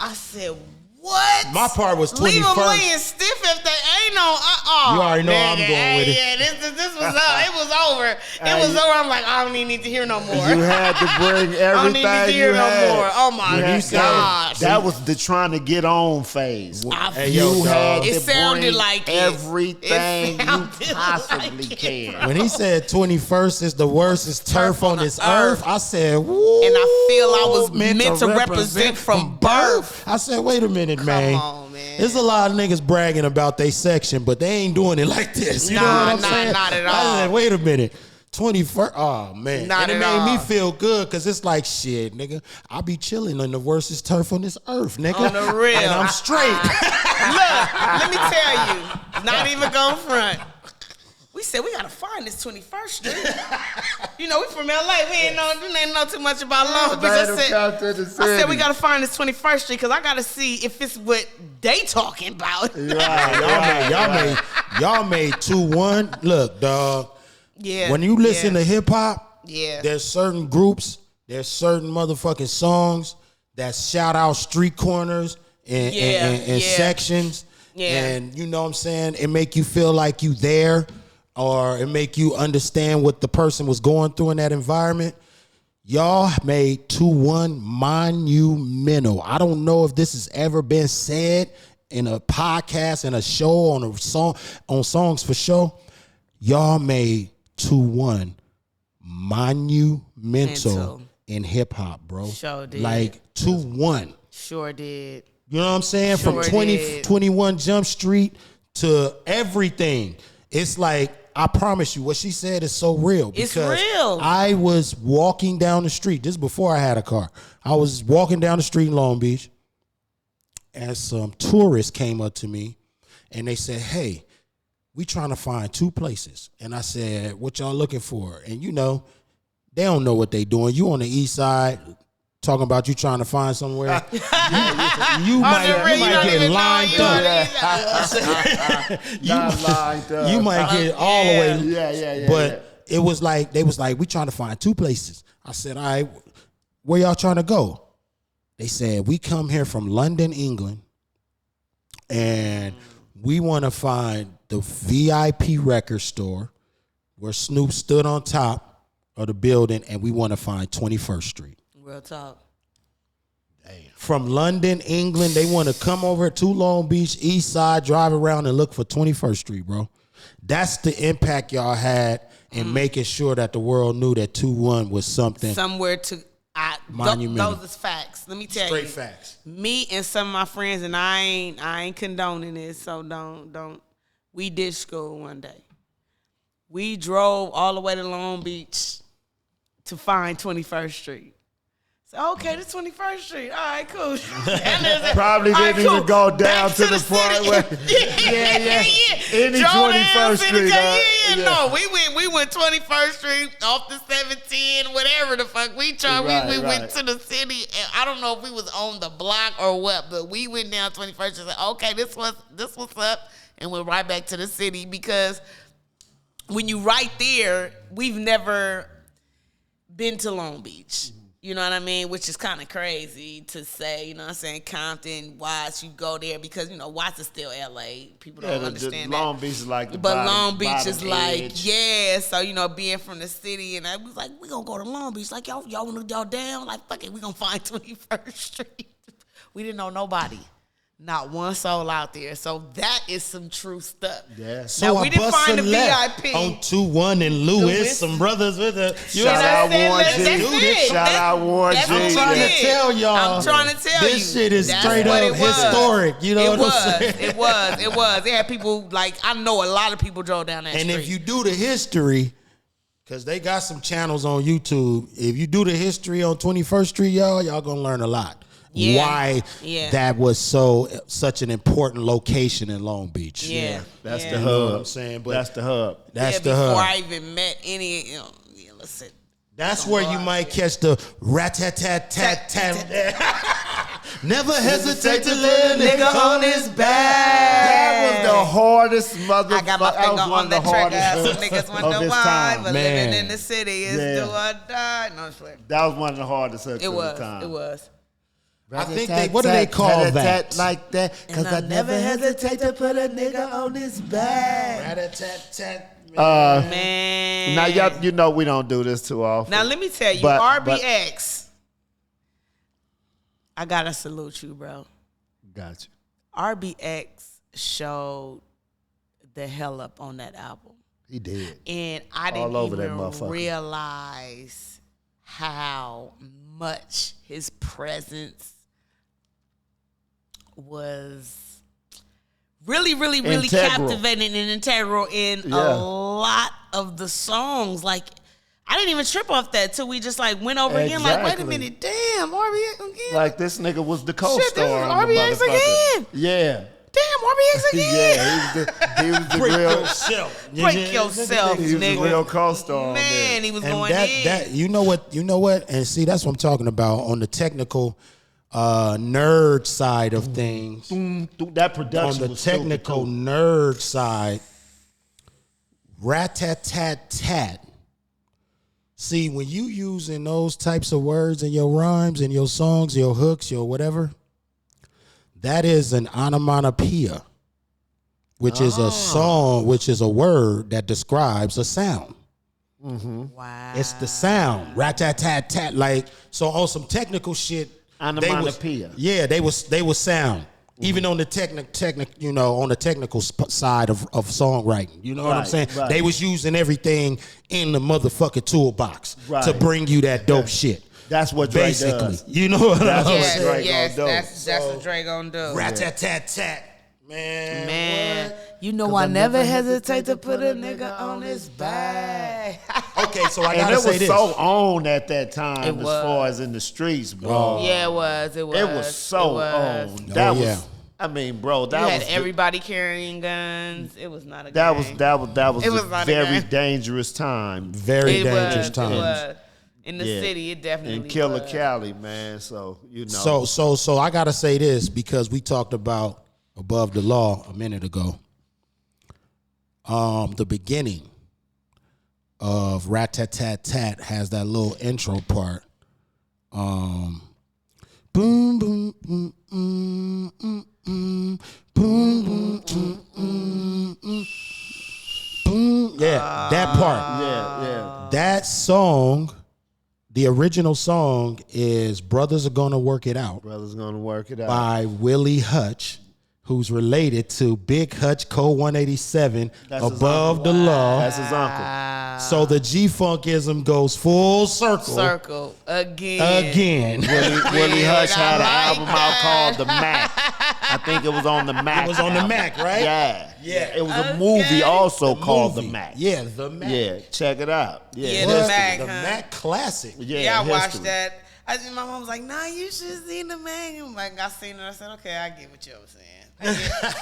I said, what? My part was 21st. Leave them laying stiff if they ain't on. You already know I'm going with it. Yeah, this was up. It was over. It was over. I'm like, I don't even need to hear no more. You had to bring everything. I don't need to hear no more. Oh my gosh. That was the trying to get on phase. It sounded like everything you possibly can. When he said 21st is the worst is turf on this earth, I said, woo. And I feel I was meant to represent from birth. I said, wait a minute, man. Come on, man. There's a lot of niggas bragging about their section, but they ain't doing it like this. You know what I'm saying? Not at all. I said, wait a minute. 21st, oh man. Not and it at made all. me feel good because it's like, shit, nigga, I be chilling on the worstest turf on this earth, nigga. On the real. And I'm straight. Look, let me tell you, not even going front. We said we gotta find this 21st Street. You know, we from LA. We ain't know too much about Long Beach. I said we gotta find this 21st Street because I gotta see if it's what they talking about. Y'all made 2-1. Look, dog. Yeah. When you listen to hip hop, yeah, there's certain groups, there's certain motherfucking songs that shout out street corners and sections. Yeah. And you know what I'm saying? It make you feel like you there, or it make you understand what the person was going through in that environment. Y'all made 2-1 monumental. I don't know if this has ever been said in a podcast, in a show, on a song, on Songs for Show. Y'all made 2-1 monumental in hip hop, bro. Sure did. Like 2-1. Sure did. You know what I'm saying? Sure From 21 Jump Street to everything. It's like, I promise you, what she said is so real. It's real. I was walking down the street. This is before I had a car. I was walking down the street in Long Beach, and some tourists came up to me, and they said, hey, we trying to find 2 places. And I said, what y'all looking for? And you know, they don't know what they doing. You on the east side, talking about you trying to find somewhere. you might get lined up. You might get all the way. Yeah. But it was like, they was like, we trying to find 2 places. I said, all right, where y'all trying to go? They said, we come here from London, England, and we want to find the VIP record store where Snoop stood on top of the building, and we want to find 21st Street. Real talk. Damn. From London, England, they want to come over to Long Beach, East Side, drive around and look for 21st Street, bro. That's the impact y'all had and making sure that the world knew that 2-1 was something somewhere to monumental. Those is facts. Let me tell Straight you. facts. Me and some of my friends, and I ain't condoning this, so don't. We did school one day. We drove all the way to Long Beach to find 21st Street. So, okay, this 21st Street. All right, cool. Probably didn't even go down to the part where yeah. Any 21st Street. No, we went 21st Street off the 710, whatever the fuck we tried. We went to the city, and I don't know if we was on the block or what, but we went down 21st and said, okay, this what's up, and went right back to the city because when you right there, we've never been to Long Beach. You know what I mean? Which is kind of crazy to say, you know what I'm saying? Compton, Watts, you go there because, you know, Watts is still L.A. People don't understand that. Long Beach is like the But bottom, Long Beach is like, edge. yeah. So, you know, being from the city, and I was like, we going to go to Long Beach. Like, y'all want to go down? Like, fuck it, we going to find 21st Street. We didn't know nobody. Not one soul out there. So that is some true stuff. Yeah. So now, we didn't find the VIP. On 2-1 and Lewis, some brothers with a Shout out Warren G. Shout out Warren G. I'm trying to tell y'all. I'm trying to tell you. This shit is That's straight what up it was. historic. You know what I'm saying? It was. They had people, like, I know a lot of people drove down that And street. if you do the history, because they got some channels on YouTube, if you do the history on 21st Street, y'all gonna learn a lot. Yeah. Why that was such an important location in Long Beach. Yeah. That's Yeah. the You know what hub. I'm saying? But That's the hub. That's the before hub. I even met any, listen. That's where you might catch the rat-tat-tat-tat-tat. Never hesitate to let a nigga on his back. That was the hardest motherfucker. I got my finger on the trigger. Some niggas of wonder his why, time. but Man. living in the city is Yeah. do or die. No, I swear. That was one of the hardest hooks It of was. the time. It was. I think what do they call that? Like that, because I never hesitate to put a nigga on his back. Rat-tat-tat. Man. Now, y'all, you know we don't do this too often. Now, let me tell you, But- RBX, I got to salute you, bro. Got you. RBX showed the hell up on that album. He did. And I All didn't over that even motherfucker. realize how much his presence was really Integral. captivating and integral in a lot of the songs. Like, I didn't even trip off that till we just like went over again. Like, wait a Exactly. minute, damn, RBX again. Like this nigga was the Shit, this is co-star on the RBX motherfucker. again. Yeah. Damn, RBX again. Yeah, he was the Break real. yourself. Break yourself, He was the nigga. real co-star on Man, there. he was And going in. that you know what, and see, that's what I'm talking about on the technical nerd side of things. That production On the was stupid, technical too. nerd side, rat-tat-tat-tat. See, when you using those types of words in your rhymes, in your songs, your hooks, your whatever, that is an onomatopoeia, which is a song, which is a word that describes a sound. Wow. It's the sound, rat-tat-tat-tat. Like, so on some technical shit, Onomatopoeia. they was sound. Even on the on the technical side of songwriting, you know what I'm Right, saying? right. They was using everything in the motherfucking toolbox to Right. bring you that dope shit. That's what Dre Basically, does. you know what That's I'm what saying? Dre Yes, gonna do. that's what Dre gonna do. Rat-tat-tat-tat. Man, You know I never hesitate to put a nigga on his back. Okay, so I And gotta it say was this. so on at that time It as was. far as in the streets, bro. Yeah, it was. It was. It was so was. on. That yeah. was, I mean, bro, You that had was everybody carrying guns. It was not a that game. was It was a not a very game. dangerous time. Very It dangerous was, times. It was. In the Yeah. city, it definitely In Killer was. Cali, man. So you know. So I gotta say this because we talked about Above the Law a minute ago. The beginning of Rat-Tat-Tat-Tat has that little intro part. Boom boom boom boom boom boom boom boom. Yeah, that part. yeah. That song, the original song is "Brothers Are Gonna Work It Out" Brother's gonna work it out. by Willie Hutch, who's related to Big Hutch Code 187, That's his Above uncle. the Law. That's his uncle. So the G-Funkism goes full circle. Again. Willie Hutch had an I like album that. out called The Mac. I think it was on The Mac. It was on The Mac, right? Yeah. Yeah. It was a movie also called Movie. The Mac. Yeah, The Mac. Yeah, check it out. Yeah, What? The Mac, The huh? Mac classic. Yeah, I watched history. that. My mom was like, "Nah, you should see The Mac." I'm like, I seen it. I said, "Okay, I get what you were saying.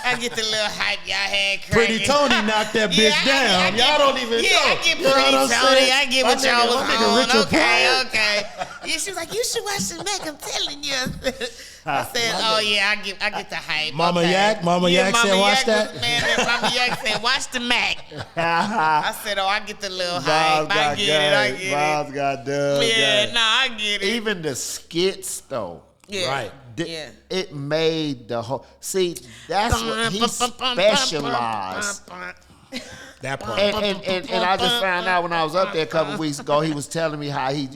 I get the little hype y'all had. Pretty cracking." Tony knocked that bitch down. Y'all don't even know. I get You know Pretty what I'm Tony. saying? I get My what y'all nigga- was my nigga on. Richard Okay. Pryor. Yeah, she was like, "You should watch The Mac. I'm telling you." I said, "Oh yeah, I get the hype." Mama okay. Yak said, "Watch that." Mama Yak said, "Watch The Mac." I said, "Oh, I get the little hype. I get it. Bob's got dub. Yeah, nah, I get it." Even the skits though. Yeah. Right. Yeah. It made the whole. See, that's what he specialized. That part. And I just found out when I was up there a couple weeks ago, he was telling me how he,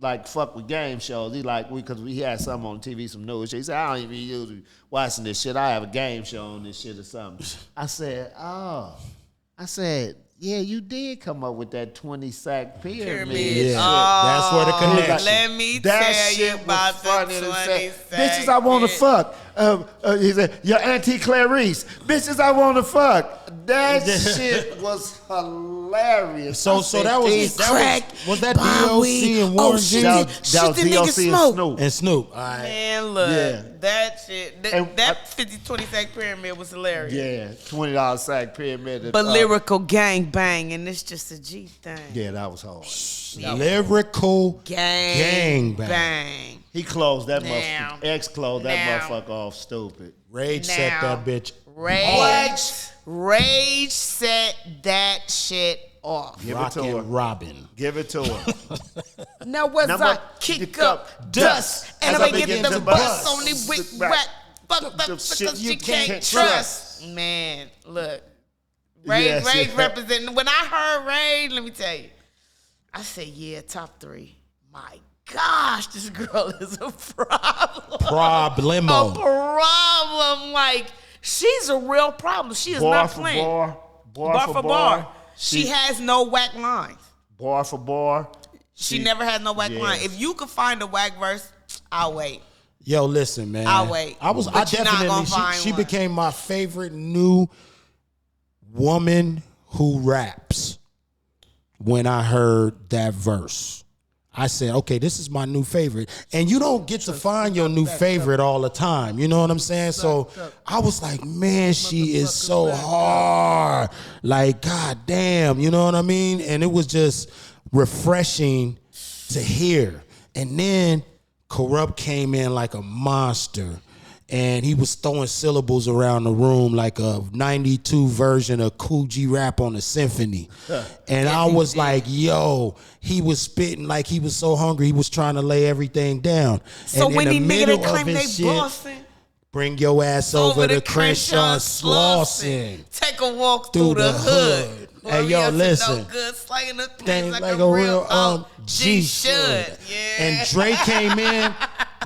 like fuck with game shows. He like because we had some on TV, some news shit. He said, I don't even usually watching this shit. I have a game show on this shit or something. I said, yeah, you did come up with that 20-sack pyramid. Yeah, shit. that's where the connection. Let me That tell shit you about was the funny as 20 hell. Bitches I want to fuck. He said, your Auntie Clarice. Bitches I want to fuck. That shit was hilarious. So that was that DOC and Warren G That was DOC and Snoop. and Snoop. All right. Man, look, Yeah. that shit, And that 50-20 sack pyramid was hilarious. Yeah, $20 sack pyramid. But lyrical gang bang, and it's just a G thing. Yeah, that was hard. Lyrical Gang bang. He closed that Now. motherfucker. X closed that Now. motherfucker off stupid. Rage set Now. that bitch. Rage set that shit off. Give it to her. Rockin' Robin. Give it to her. Now was Number- I kick up dust and as I I begin begin to to bust bust. on the wick Right. rap. Fuck The up shit because you you can't can't trust. Man, look. Rage Yes. representing. When I heard Rage, let me tell you, I said, yeah, top 3. My gosh, this girl is a problem. Problemo. A problem. Like, she's a real problem. She is Bar not for playing. bar for bar. She has no whack lines. Bar for bar. She never had no whack yes. line. If you could find a whack verse, I'll wait. Yo, listen, man. I'll wait. I But you're not gonna find she one. became my favorite new woman who raps when I heard that verse. I said, okay, this is my new favorite. And you don't get to find your new favorite all the time. You know what I'm saying? So I was like, man, she is so hard. Like, god damn, you know what I mean? And it was just refreshing to hear. And then Corrupt came in like a monster. And he was throwing syllables around the room like a 92 version of Cool G Rap on a symphony. And I was like, yo, he was spitting like he was so hungry, he was trying to lay everything down. So and when in he the nigga middle that of claim they his shit, bossing, bring your ass over to Crenshaw Slauson. Slauson. Take a walk through the hood. Hey, yo, listen. No good, slanging the Thing things like a real G G should. should. Yeah. And Dre came in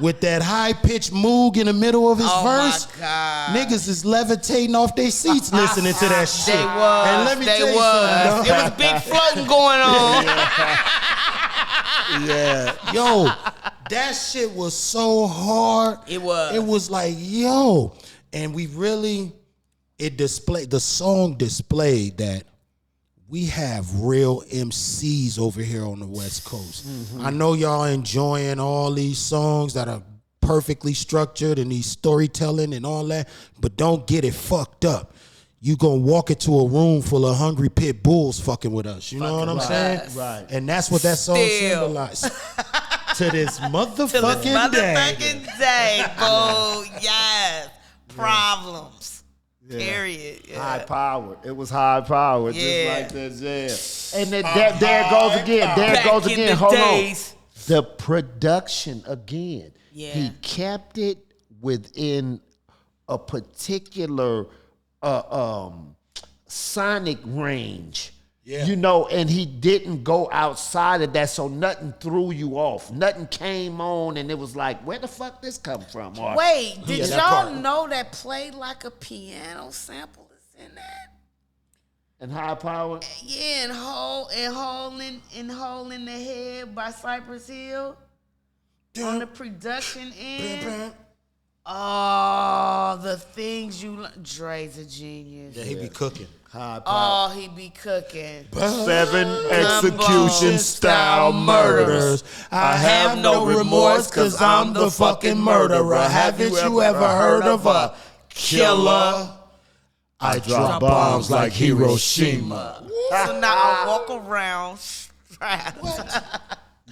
with that high-pitched moog in the middle of his verse. My God. Niggas is levitating off their seats listening to that shit. They was. And let me tell you something, It was big floating going on. Yeah. yo, that shit was so hard. It was. It was like, yo. And we really, the song displayed that we have real MCs over here on the West Coast. I know y'all enjoying all these songs that are perfectly structured and these storytelling and all that, but don't get it fucked up. You gonna walk into a room full of hungry pit bulls fucking with us. You know what I'm saying? Right. And that's what that song Still. symbolized. To this motherfucking Till this day. motherfucking day, boo. Yes. Problems. Period. Yeah. High powered. It was high powered. Yeah. Just like that, yeah. And then there it goes again. There it Back goes in again. the Hold days. on. The production again. Yeah. He kept it within a particular sonic range. Yeah. You know, and he didn't go outside of that, so nothing threw you off. Nothing came on, and it was like, where the fuck this come from? Or, Wait, did Yeah, that y'all part. know that Play Like a Piano sample is in that? And High Power? Yeah, and Hole in the Head by Cypress Hill. On the production end. Oh, the things you Dre's a genius. Yeah, he be cooking. High Power. Oh, he be cooking. 7 execution style murders. I have no remorse cause I'm the fucking murderer. Haven't you ever heard of a killer? I drop bombs like Hiroshima. So now I walk around strapped.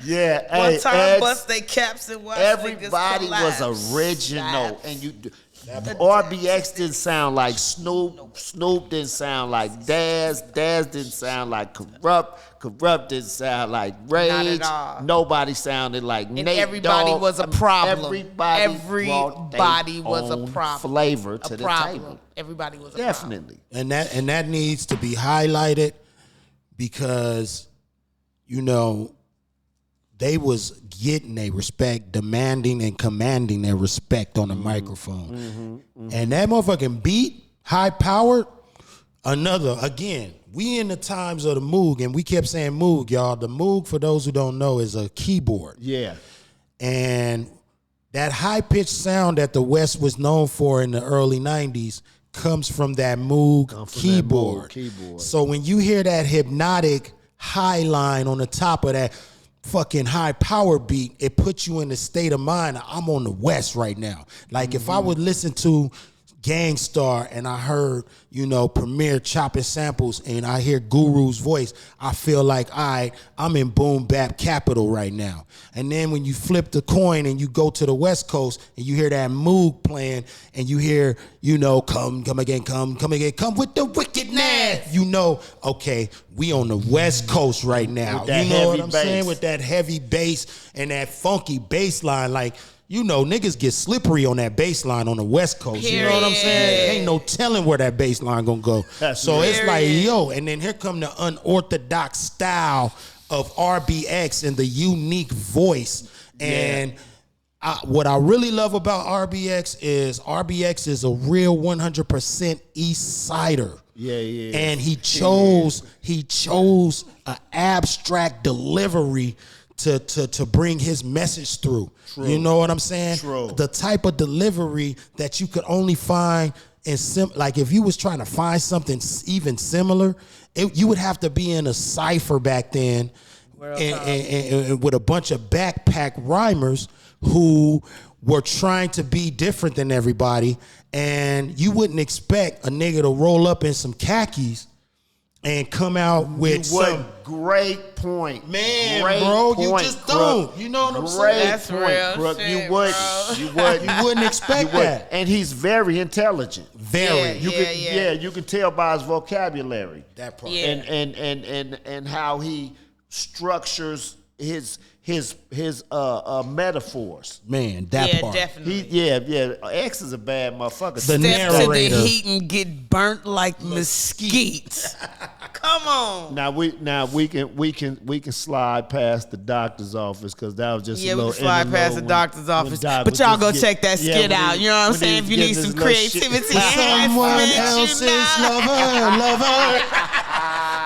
Yeah, One hey, time bust they caps and watch everybody was original, and you. RBX didn't sound like Snoop. Snoop didn't sound like Daz. Daz didn't sound like Corrupt. Corrupt didn't sound like Rage. Not at all. Nobody sounded like And Nate everybody Dogg. was a problem. Everybody was a problem. Flavor to the table. Everybody was a Definitely. And that needs to be highlighted because, you know, they was getting their respect, demanding and commanding their respect on the microphone. And that motherfucking beat, high powered, again, we in the times of the Moog, and we kept saying Moog, y'all. The Moog, for those who don't know, is a keyboard. Yeah. And that high-pitched sound that the West was known for in the early 90s comes from that Moog keyboard. So when you hear that hypnotic high line on the top of that fucking high power beat, it puts you in the state of mind. I'm on the West right now. Like if I would listen to Gangstar and I heard, you know, Premier chopping samples and I hear Guru's voice, I feel like I'm in boom bap capital right now. And then when you flip the coin and you go to the West Coast and you hear that Moog playing and you hear, you know, come again, come with the wickedness, you know, okay, we on the West Coast right now. You know what I'm saying? With that heavy bass and that funky bass line, like, you know, niggas get slippery on that bass line on the West Coast. Period. You know what I'm saying? Ain't no telling where that bass line gonna go. So it's like, yo, and then here come the unorthodox style of RBX and the unique voice. And what I really love about RBX is a real 100% East Sider. Yeah. And he chose an abstract delivery to bring his message through. True. You know what I'm saying? True. The type of delivery that you could only find in like if you was trying to find something even similar, you would have to be in a cipher back then and with a bunch of backpack rhymers who were trying to be different than everybody, and you wouldn't expect a nigga to roll up in you come out with some great point, man, great bro. Point, you just Crook. don't. You know what I'm saying? That's point, real Crook. shit, You wouldn't expect that. And he's very intelligent. Very. You can tell by his vocabulary. That part. Yeah. And how he structures his metaphors. Man, that part. Definitely. X is a bad motherfucker. The Step narrator. to the heat and get burnt like mesquite. Come on. Now we can slide past the doctor's office because that was just Yeah, a we little can slide past the doctor's office. But y'all go check that skit out. You know what I'm saying? If you need some creativity, someone else's lover.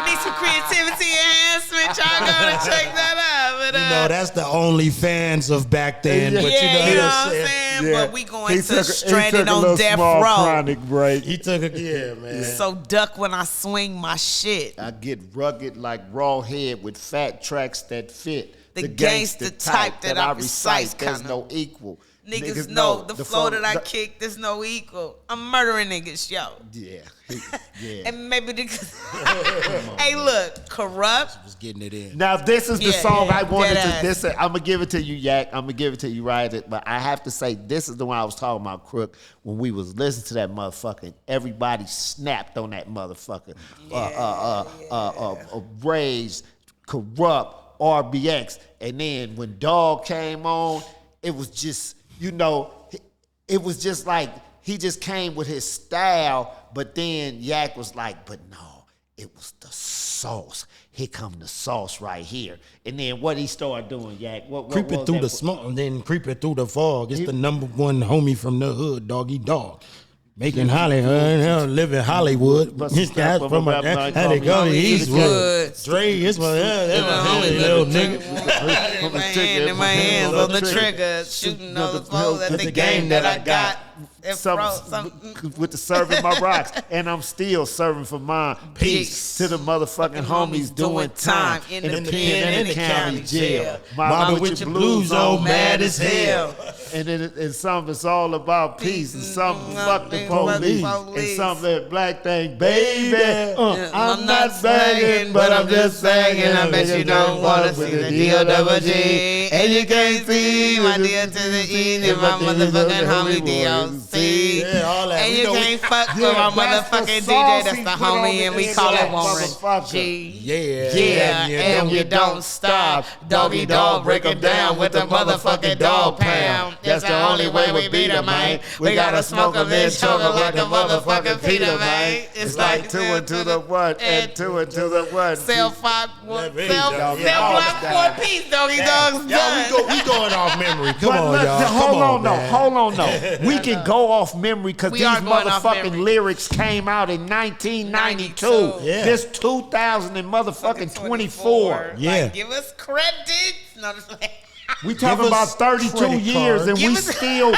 Need some creativity enhancement, y'all gotta check that out. But, you know, that's the only fans of back then. But you know what I'm saying? Yeah. But we going to he Stranded took a on little Death small Row. chronic break. He took a man. So duck when I swing my shit. I get rugged like raw head with fat tracks that fit. The gangster type that I recite, There's kinda. no equal. Niggas know the flow that I kick, there's no equal. I'm murdering niggas, yo. Yeah. And maybe because, hey, look, Corrupt. Was getting it in. Now this is the song I wanted dead to. ass. I'm gonna give it to you, Yak. I'm gonna give it to you, right? But I have to say, this is the one I was talking about, Crook. When we was listening to that motherfucker, everybody snapped on that motherfucker. Rage, Corrupt, RBX, and then when Dog came on, it was just, you know, it was just like he just came with his style, but then Yak was like, but no, it was the sauce. Here come the sauce right here. And then what he started doing, Yak? What Creeping was through that? the smoke and then creeping through the fog. It's the number one homie from the hood, Doggy Dog. Making Hollywood, live in Hollywood. This guy from had to go to Eastwood. Dre, it's my little nigga. In my hands on the trigger, shooting all the foes at the game that I got. With the serving my rocks, and I'm still serving for mine. Peace to the motherfucking homies doing time in the pen and the county jail. Mama with your blues on, mad as hell. And then it's something that's all about peace, and something fuck the police, and something that black thing, baby. I'm not begging, but I'm just saying. I bet you don't wanna see the D-O-double-G, and you can't see my deal to the E if my motherfucking homie D.O.C. Yeah, all that. And you can't fuck with my motherfucking DJ, that's the homie, and we call it Warren G. Yeah, and we don't stop. Doggy dog, break them down with the motherfucking dog pound. That's the only way we beat them, man. We gotta smoke them and choke them like a motherfucking Peter, man. It's like 2 and 2 to 1 and 2 and 2 to 1. Sell 5, sell 4 piece, doggy dogs done. We going off memory. Come on, y'all. Hold on, no. We can go off memory because these motherfucking lyrics came out in 1992. Yeah. This 2000 and motherfucking 24. Yeah. Like, give us credits. No, just like. We talking about 32 years, and we still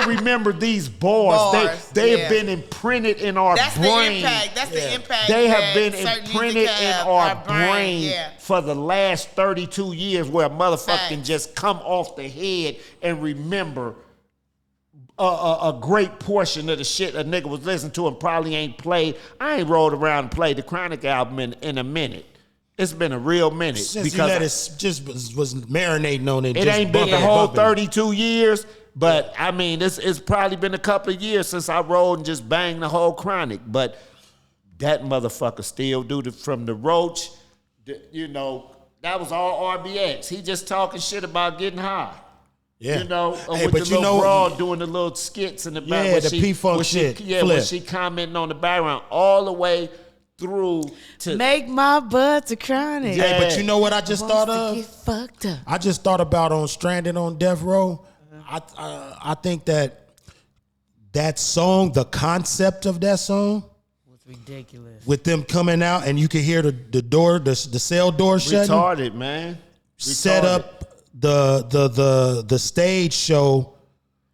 remember these bars. They have been imprinted in our brain. That's the impact. They have been imprinted in our brain for the last 32 years, where a motherfucker can just come off the head and remember a great portion of the shit a nigga was listening to and probably ain't played. I ain't rolled around and played the Chronic album in a minute. It's been a real minute. Since you let it just was marinating on it. It ain't been the whole 32 years, but I mean, it's probably been a couple of years since I rolled and just banged the whole Chronic. But that motherfucker still do from the Roach, you know, that was all RBX. He just talking shit about getting high. Yeah. You know, hey, with the little broad doing the little skits in the back. Yeah, the P-Funk shit. When she commenting on the background all the way through to make my butt to Chronic. Yeah, but you know what I just thought of? Get fucked up. I just thought about on Stranded on Death Row. I think that song, the concept of that song, was ridiculous. With them coming out and you can hear the cell door shutting. Retarded, man. Set up the stage show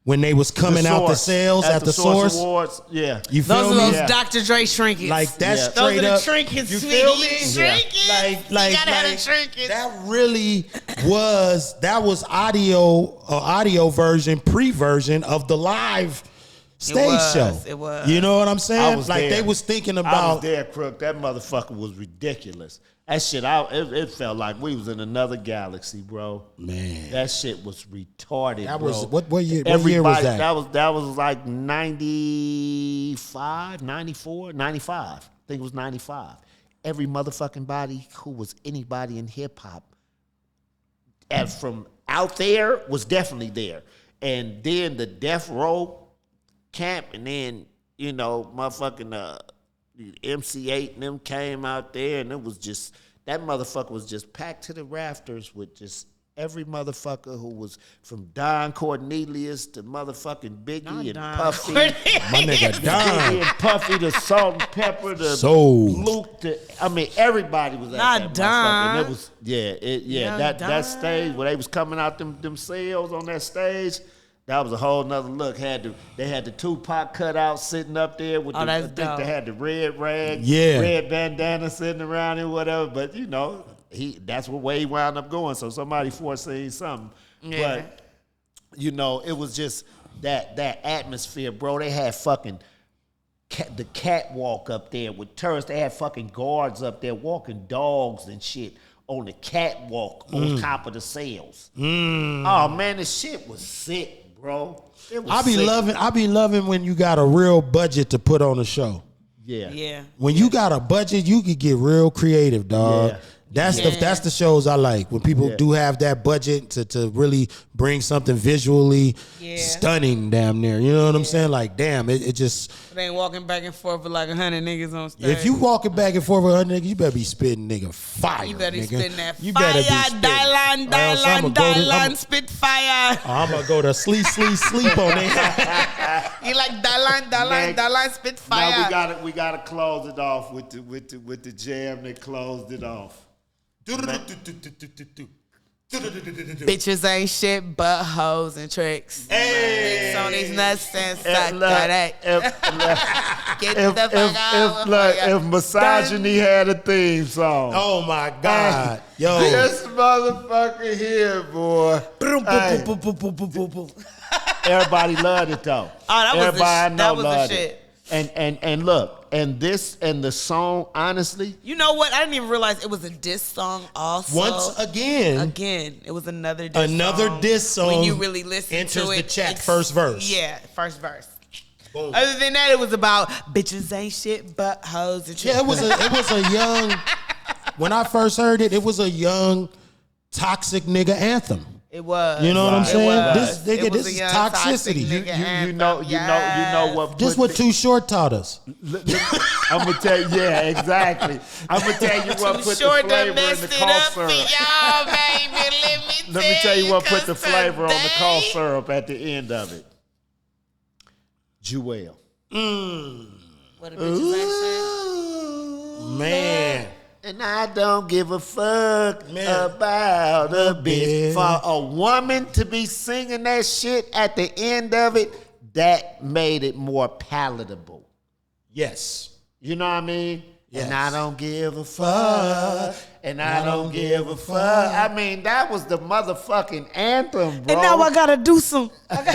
when they was coming out the cells at the Source Awards. Yeah, you feel those me? Are those Dr. Dre trinkets. Like that's those straight are the up. Trinkets, You feel me? Trinkets. Like you gotta have the trinkets. That really was audio version, pre-version of the live stage show. It was. You know what I'm saying? Like there. they was thinking I about. was there, Crook. That motherfucker was ridiculous. That shit, it felt like we was in another galaxy, bro. Man, that shit was retarded. That bro. was what year? What year was that? That was like 95, 94, 95. I think it was 95. Every motherfucking body who was anybody in hip hop, as from out there, was definitely there. And then the Death Row camp, and then you know, motherfucking. MC8 and them came out there, and it was just, that motherfucker was just packed to the rafters with just every motherfucker who was from Don Cornelius to motherfucking Biggie and Puffy. My nigga Don. Biggie and Puffy, the Salt and Pepper, the Luke, everybody was at that motherfucker. And it was, that stage where they was coming out them cells on that stage. That was a whole nother look. They had the Tupac cutout sitting up there with I think they had the red rag, red bandana sitting around and whatever. But you know, that's what way he wound up going. So somebody foreseen something. Yeah. But you know, it was just that atmosphere, bro. They had fucking the catwalk up there with tourists. They had fucking guards up there walking dogs and shit on the catwalk on top of the cells. Oh man, this shit was sick. Bro, I be loving when you got a real budget to put on a show. Yeah. When you got a budget, you can get real creative, dog. Yeah. That's the shows I like. When people do have that budget to really bring something visually stunning damn near. You know what I'm saying? Like, damn, it just ain't walking back and forth with like 100 niggas on stage. If you walking back and forth with 100 niggas, you better be spitting nigga fire. You better be nigga. spitting that You fire. better be spitting. Dylan, spit fire. I'm gonna go to sleep on it. You like Dylan, spit fire. Now we gotta close it off with the jam that closed it off. Bitches ain't shit but hoes and tricks. Hey. Dicks on these nuts and suck that. Get the fuck out. If misogyny had a theme song. Oh my God. Yo. This motherfucker here, boy. Hey. Everybody loved it though. Oh, that was Everybody that was the loved shit. it. And look, and the song, honestly. You know what? I didn't even realize it was a diss song also. Once again, it was another diss song. Diss song. When you really listen enters to it. the chat first verse. Yeah, first verse. Boom. Other than that, it was about bitches ain't shit but hoes and shit. Yeah, it was a young. When I first heard it, it was a young, toxic nigga anthem. It was. You know what I'm saying? This It nigga, was this a is young toxicity. toxic nigga You know what? This what Too Short taught us. I'm gonna tell you, yeah, exactly. I'm gonna tell you what put the Short flavor to in mess the it cough up syrup. for y'all, baby. Let me tell you what put the 'cause flavor on the cough today- syrup at the end of it. Jewel. What a bitches ain't shit. Man. And I don't give a fuck Man. about a bitch. Yeah. For a woman to be singing that shit at the end of it, that made it more palatable. Yes. You know what I mean? Yes. And I don't give a fuck. And I don't give a fuck. I mean, that was the motherfucking anthem, bro. And now I gotta do some. That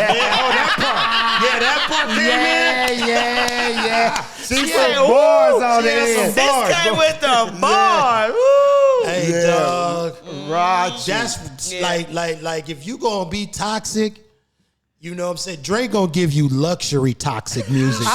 part came in. Yeah. She Yeah, put bars on she had it. some This bars, came bro. with the bar. Woo. Hey, Yeah. dog. Roger. That's Yeah. like if you gonna be toxic, you know what I'm saying? Dre gonna give you luxury toxic music.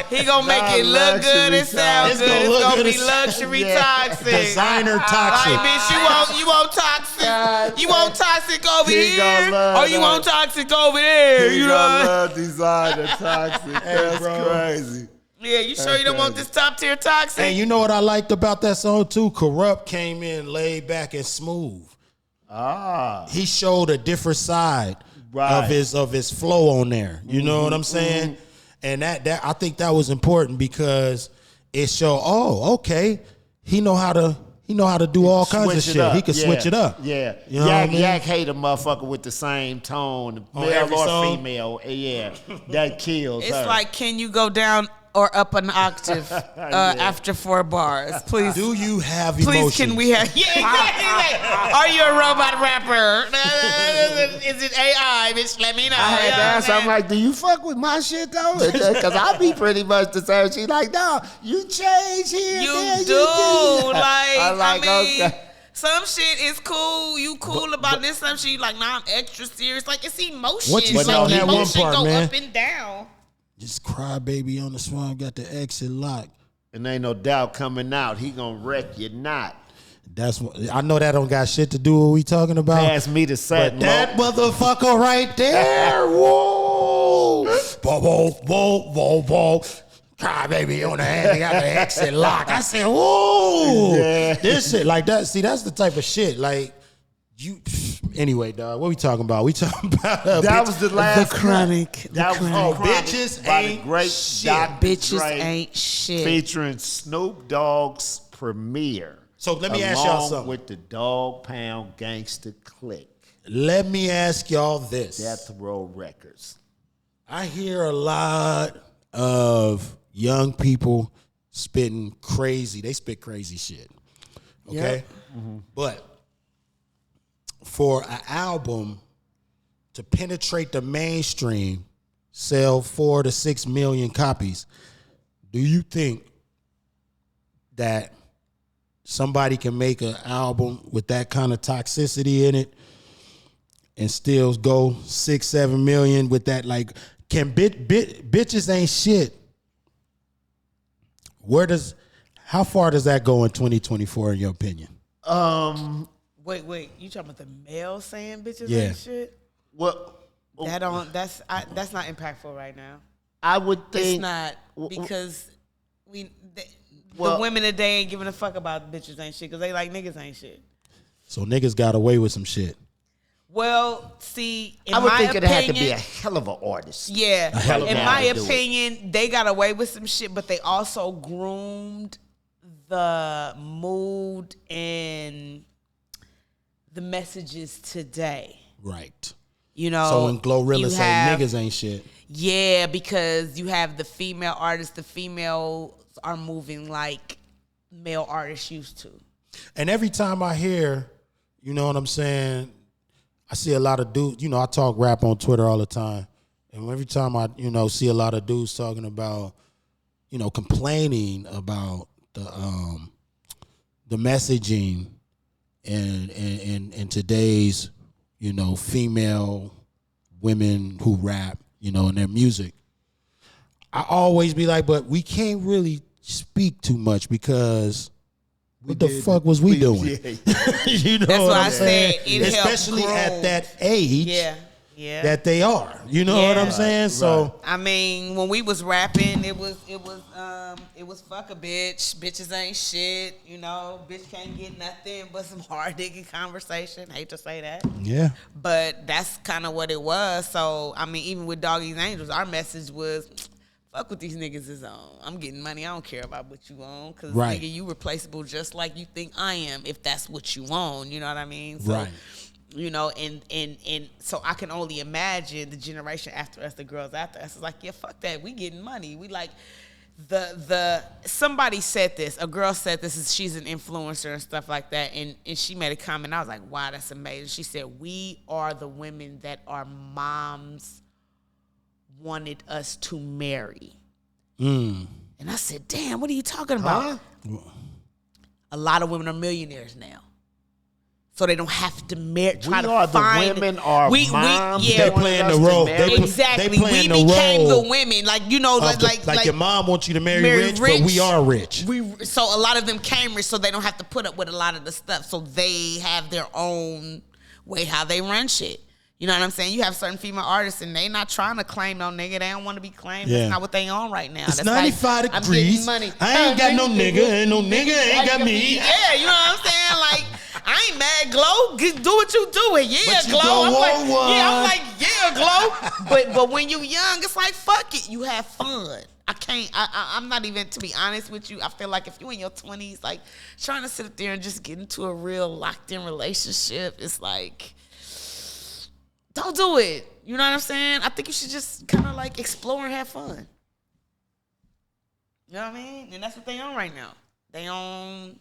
He gonna make it look good and sound It's good. gonna It's look gonna good be and sound- luxury Yeah. toxic. Designer Like, toxic. bitch, you want toxic? You want toxic over He gonna here, love or you that. want toxic over there? You You gonna know? love designer toxic. That's bro. crazy. Yeah, you sure you don't want this top tier toxic? And you know what I liked about that song too? Corrupt came in laid back and smooth. Ah. He showed a different side Right. of his flow on there. You know what I'm saying? And that I think that was important because it showed, oh, okay, he know how to do all kinds of Switch it shit. up. He could Yeah. switch it up. Yeah. You know what I mean? Yak hate a motherfucker with the same tone, On male every or song? female. Yeah. That kills It's her. like, can you go down or up an octave after 4 bars? Please. Do you have Please, emotion? can we have? Yeah, exactly. Like, are you a robot rapper? Is it AI? Bitch, let me know. I had to ask. I'm like, do you fuck with my shit though? Because I be pretty much the same. She like, no, you change here. You there, do. Like, I mean, okay. some shit is cool. You cool about this. Some shit, you like, nah, I'm extra serious. Like, it's emotion. What you like, said on that one emotion part, go man? up and down. Just cry baby on the swamp, got the exit lock. And ain't no doubt coming out. He gonna wreck you not. That's what I know. That don't got shit to do with what we talking about. Pass me the set, But that motherfucker right there, whoa, whoa, whoa, whoa, whoa. Cry baby on the hand, they got the exit lock. I said, whoa, Yeah. this shit like that. See, that's the type of shit like you. Anyway, dog, what we talking about? We talking about That was the last Chronic. That was Oh, Chronic bitches by the ain't great shit. Dr. Bitches Dre, ain't shit. featuring Snoop Dogg's premiere. So let me ask y'all along something. with the Dog Pound Gangster Clique, Let me ask y'all this. Death Row Records. I hear a lot of young people spitting crazy. They spit crazy shit. Okay? But for an album to penetrate the mainstream, sell 4 to 6 million copies, do you think that somebody can make an album with that kind of toxicity in it and still go 6-7 million with that? Like, can bitches ain't shit? How far does that go in 2024 in your opinion? Wait. You talking about the male saying bitches Yeah. ain't shit? What? That's not impactful right now. I would think It's not because the women today ain't giving a fuck about bitches ain't shit because they like niggas ain't shit. So niggas got away with some shit. Well, see, in I would my think opinion, it had to be a hell of an artist. Yeah, in my to do opinion, they got away with some shit, but they also groomed the mood and the messages today. Right. You know, So when Glorilla you say have- niggas ain't shit. Yeah, because you have the female artists. The females are moving like male artists used to. And every time I hear, you know what I'm saying, I see a lot of dudes, you know, I talk rap on Twitter all the time. And every time I, you know, see a lot of dudes talking about, you know, complaining about the messaging in today's, you know, female women who rap, you know, in their music. I always be like, but we can't really speak too much because what the fuck was we doing? You know That's what why I'm I saying? said it helped Especially grow. at that age Yeah. that they are. You know what I'm Yeah. saying? So I mean, when we was rapping, it was fuck a bitch. Bitches ain't shit. You know, bitch can't get nothing but some hard digging conversation. Hate to say that. yeah. But that's kind of what it was. So, I mean, even with Doggy's Angels, our message was, fuck what these niggas is on. I'm getting money. I don't care about what you own. Because, Right. nigga, you replaceable just like you think I am if that's what you own. You know what I mean? So, Right. you know, and so I can only imagine the generation after us, the girls after us, is like, yeah, fuck that. We getting money. We like... somebody said this, a girl said this, she's an influencer and stuff like that, and she made a comment. I was like, wow, that's amazing. She said, we are the women that our moms wanted us to marry. And I said, damn, what are you talking about? A lot of women are millionaires now, so they don't have to marry. Try to are find the women. Our moms. yeah, They playing the role. exactly. They playing we the became role the women, like you know, like your mom wants you to marry marry rich, but we are rich. So a lot of them came rich, so they don't have to put up with a lot of the stuff. So they have their own way how they run shit. You know what I'm saying? You have certain female artists, and they not trying to claim no nigga. They don't want to be claimed. Yeah. That's not what they on right now. It's That's 95 like, degrees. I'm getting money. I ain't got no nigga, and no nigga ain't got me. Yeah, you know what I'm saying? Like, I ain't mad, Glow. Do what you do. Yeah, But you Glow. don't want one. I'm like, yeah, Glow. but when you young, it's like, fuck it. You have fun. I can't. I'm not even, to be honest with you. I feel like if you in your 20s, like trying to sit up there and just get into a real locked in relationship, it's like, don't do it. You know what I'm saying? I think you should just kind of like explore and have fun. You know what I mean? And that's what they on right now. They on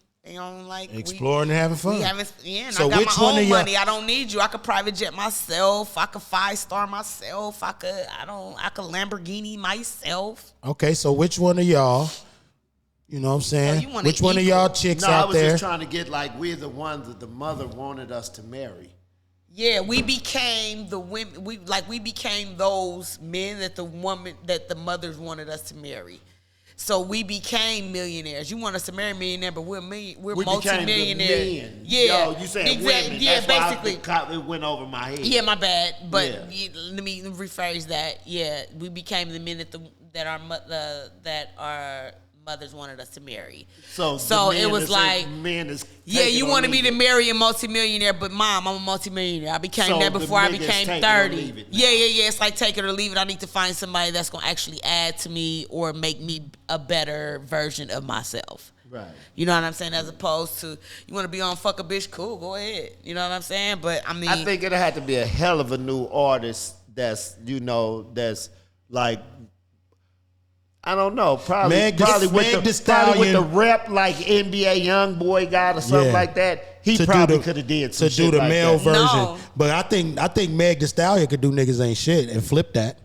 like Exploring and having fun. We having, and So I got which my one own of y'all- money. I don't need you. I could private jet myself. I could 5-star myself. I could Lamborghini myself. Okay, so which one of y'all, you know what I'm saying? you want Which an one of equal. y'all chicks No, I out was there? just trying to get like we're the ones that the mother wanted us to marry. Yeah, we became the women. We became those men that the mothers wanted us to marry. So we became millionaires. You want us to marry a millionaire, but we're We multi-millionaires. became the men. Yeah, Yo, you saying exactly. women. Yeah, That's basically. why it went over my head. Yeah, my bad. But Yeah. let me rephrase that. Yeah, we became the men that our mothers wanted us to marry. So it was like, men is yeah, take it you or wanted me leave to it. marry a multimillionaire, but mom, I'm a multimillionaire. I became So that the before I niggas became take it or 30. leave it now. Yeah. It's like take it or leave it. I need to find somebody that's gonna actually add to me or make me a better version of myself. Right. You know what I'm saying? As opposed to you want to be on fuck a bitch, cool, go ahead. You know what I'm saying? But I mean, I think it had to be a hell of a new artist that's like, I don't know, probably Meg Thee with the Stallion. rep like NBA Young Boy got or something Yeah. like that. He To probably do the- could have did some to shit do the like male that. version. No. But I think Meg Thee Stallion could do niggas ain't shit and flip that.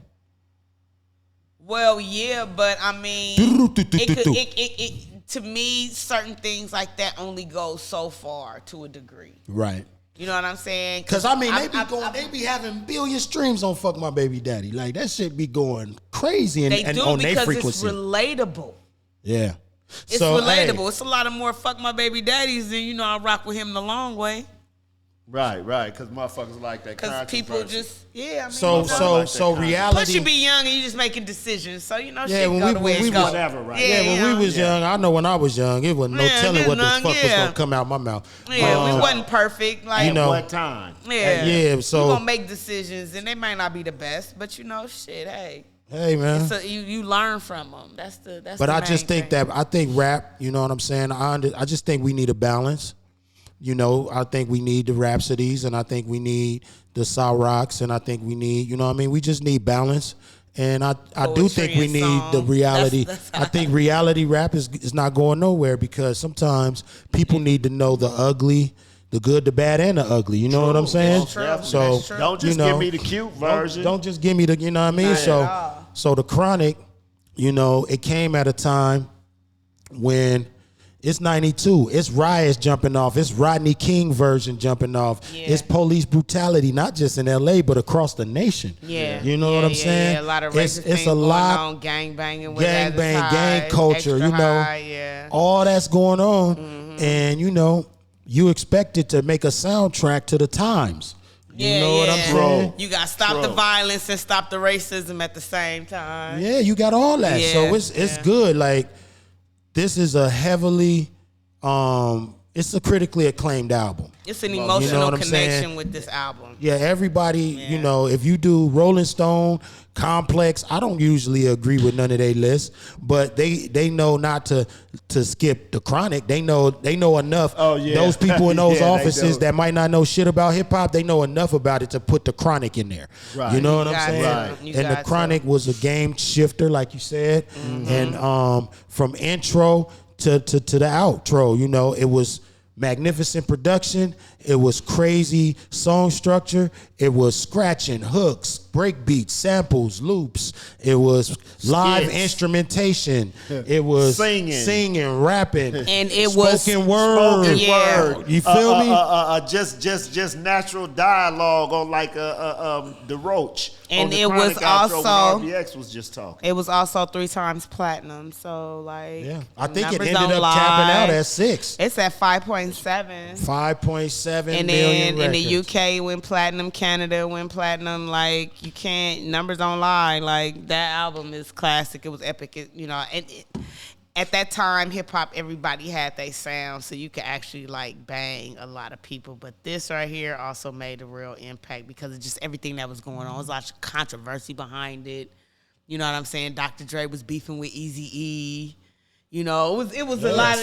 well, yeah, but I mean, it to me, certain things like that only go so far to a degree. Right. You know what I'm saying? Cause I mean they be having billion streams on Fuck My Baby Daddy. Like that shit be going crazy and, They do on their because frequency. it's relatable. Yeah. It's relatable. It's a lot of more fuck my baby daddies than I rock with him the long way. Right, because motherfuckers like that. Because people just, I mean, So reality. Plus you be young and you just making decisions. So, shit when go the way we it go. Whatever, right? When we was young, I know when I was young, it wasn't no telling what the fuck was gonna come out my mouth. Yeah, we wasn't perfect. Like, you know, what time? Yeah, so you gonna make decisions and they might not be the best, but shit, hey. Hey man, you learn from them. That's the. But I just think I think rap. You know what I'm saying? I just think we need a balance. I think we need the Rhapsodies, and I think we need the Rocks, and I think we need, we just need balance. And I do think we need the reality. I think reality rap is not going nowhere because sometimes people need to know the ugly, the good, the bad, and the ugly. You know what I'm saying? So don't just give me the cute version. Don't just give me the, you know what I mean? So the Chronic, it came at a time when it's 92. It's riots jumping off. It's Rodney King version jumping off. Yeah. It's police brutality, not just in L.A., but across the nation. Yeah. You know what I'm saying? Yeah, a lot of racist things going on, gang banging with gang culture, all that's going on. Mm-hmm. And, you expected to make a soundtrack to the times. You know what I'm saying? You got to stop the violence and stop the racism at the same time. Yeah, you got all that. So it's good. Like, this is a heavily, it's a critically acclaimed album. It's an emotional connection with this album. Yeah, everybody, if you do Rolling Stone, Complex, I don't usually agree with none of their lists, but they know not to skip the Chronic. They know enough. Oh, yeah. Those people in those offices that might not know shit about hip hop, they know enough about it to put the Chronic in there. Right. You know what I'm saying? Right. And the Chronic was a game shifter, like you said. Mm-hmm. And from intro to the outro, it was magnificent production. It was crazy song structure. It was scratching, hooks, break beats, samples, loops. It was live instrumentation. It was singing, rapping, and it was spoken word. You feel me? Just natural dialogue on like the Roach. And it was also RBX was just talking. It was also 3 times platinum. So I think it ended up capping out at 6. It's at 5.7. 5.7 and million then records. In the UK went platinum, Canada went platinum. Like, you can't, numbers don't lie. Like, that album is classic. It was epic. At that time, hip hop, everybody had their sound, so you could actually like bang a lot of people. But this right here also made a real impact because of just everything that was going on. There was a lot of controversy behind it. You know what I'm saying? Dr. Dre was beefing with Eazy-E. It was a lot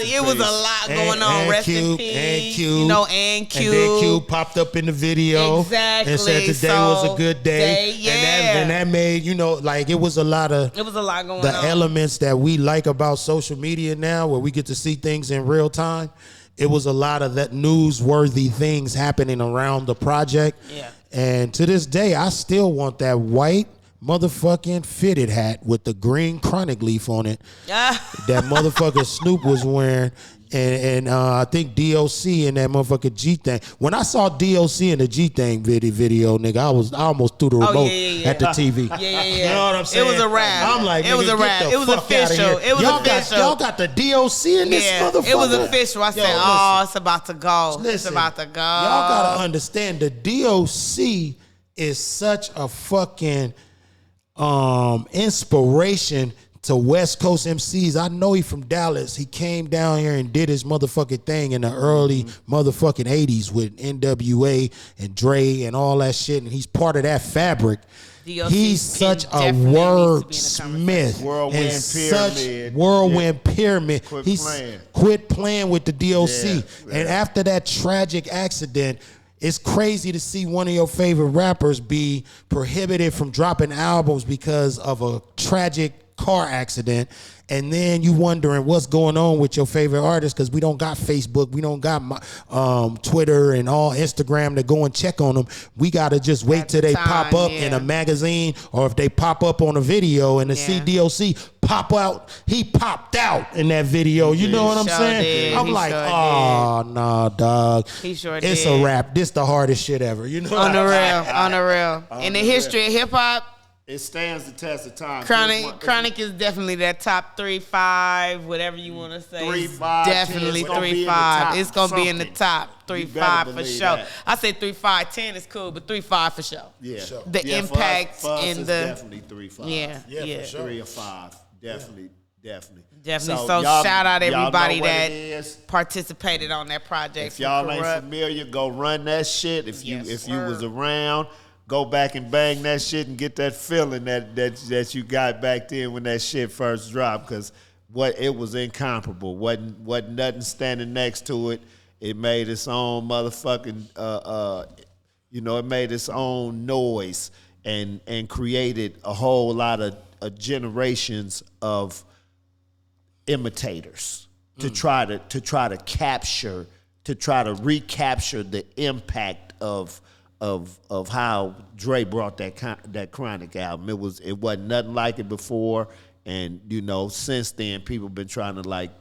going on. Rest in peace. And Cube. And Cube popped up in the video. Exactly. And said today was a good day. And that made, it was a lot going on. The elements that we like about social media now, where we get to see things in real time. It was a lot of that newsworthy things happening around the project. Yeah. And to this day, I still want that white motherfucking fitted hat with the green Chronic leaf on it that motherfucker Snoop was wearing, and I think DOC in that motherfucking G thing. When I saw DOC in the G thing video, nigga, I almost threw the remote at the TV. You know what I'm saying? It was a wrap. I'm like, it was a wrap. It was official. It was official. Y'all got the DOC in this motherfucker. It was official. I said, it's about to go. Listen, it's about to go. Y'all gotta understand, the DOC is such a fucking inspiration to West Coast MCs. I know he from Dallas. He came down here and did his motherfucking thing in the early motherfucking 80s with NWA and Dre and all that shit, and he's part of that fabric. He's such a wordsmith. Whirlwind pyramid. Quit playing with the DOC. And after that tragic accident, it's crazy to see one of your favorite rappers be prohibited from dropping albums because of a tragic car accident. And then you wondering what's going on with your favorite artist, because we don't got Facebook, we don't got Twitter and all Instagram to go and check on them. We got to just wait till they pop up in a magazine, or if they pop up on a video and the CDOC pop out. He popped out in that video. You know what I'm saying? I'm like, nah, dog. He sure it's did. a rap. This the hardest shit ever. You know, on the real. In the history of hip hop, It stands the test of time. Chronic is definitely that top 3, 5, whatever you want to say. 3, 5, definitely 3, 5. It's gonna be in the top 3, 5 for sure. That. I say 3, 5, 10 is cool, but 3, 5 for sure. Yeah, the impact for us and is the definitely 3, 5. Yeah, for sure. 3 or 5, definitely. So shout out everybody that participated on that project. If y'all ain't familiar, go run that shit. If you was around, go back and bang that shit and get that feeling that you got back then when that shit first dropped. Because it was incomparable. Wasn't nothing standing next to it. It made its own motherfucking it made its own noise and created a whole lot of generations of imitators to try to recapture the impact of how Dre brought that Chronic album. It wasn't nothing like it before, and since then people been trying to like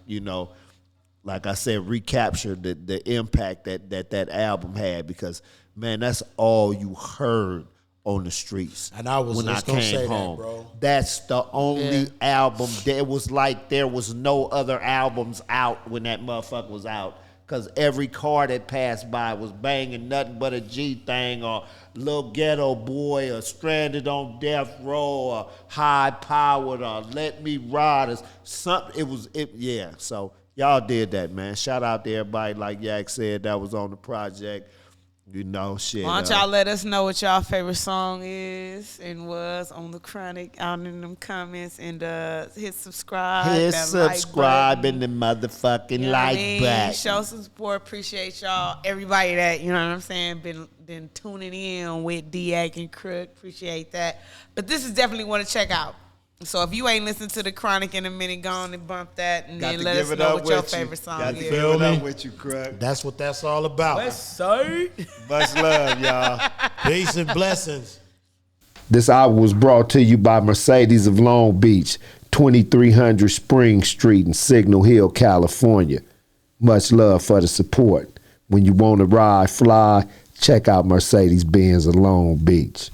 I said, recapture the impact that album had, because man, that's all you heard on the streets. And I was when just I gonna came say home. that, bro. That's the only album. There was no other albums out when that motherfucker was out. Cause every car that passed by was banging nothing but a G thing, or Little Ghetto Boy, or Stranded on Death Row, or High Powered, or Let Me Ride, or something. So y'all did that, man. Shout out to everybody, like Yak said, that was on the project. Shit. Why don't y'all let us know what y'all favorite song is and was on the Chronic out in them comments, and hit subscribe. Hit subscribe and the motherfucking like button. Show some support. Appreciate y'all. Everybody that, you know what I'm saying, been tuning in with Diak and Crook. Appreciate that. But this is definitely one to check out. So if you ain't listened to the Chronic in a minute, go on and bump that, and then let us know what your favorite song is. Got to give it up with you, Crook. That's what that's all about. West Side. Much love, y'all. Peace and blessings. This album was brought to you by Mercedes of Long Beach, 2300 Spring Street in Signal Hill, California. Much love for the support. When you want to ride, fly, check out Mercedes-Benz of Long Beach.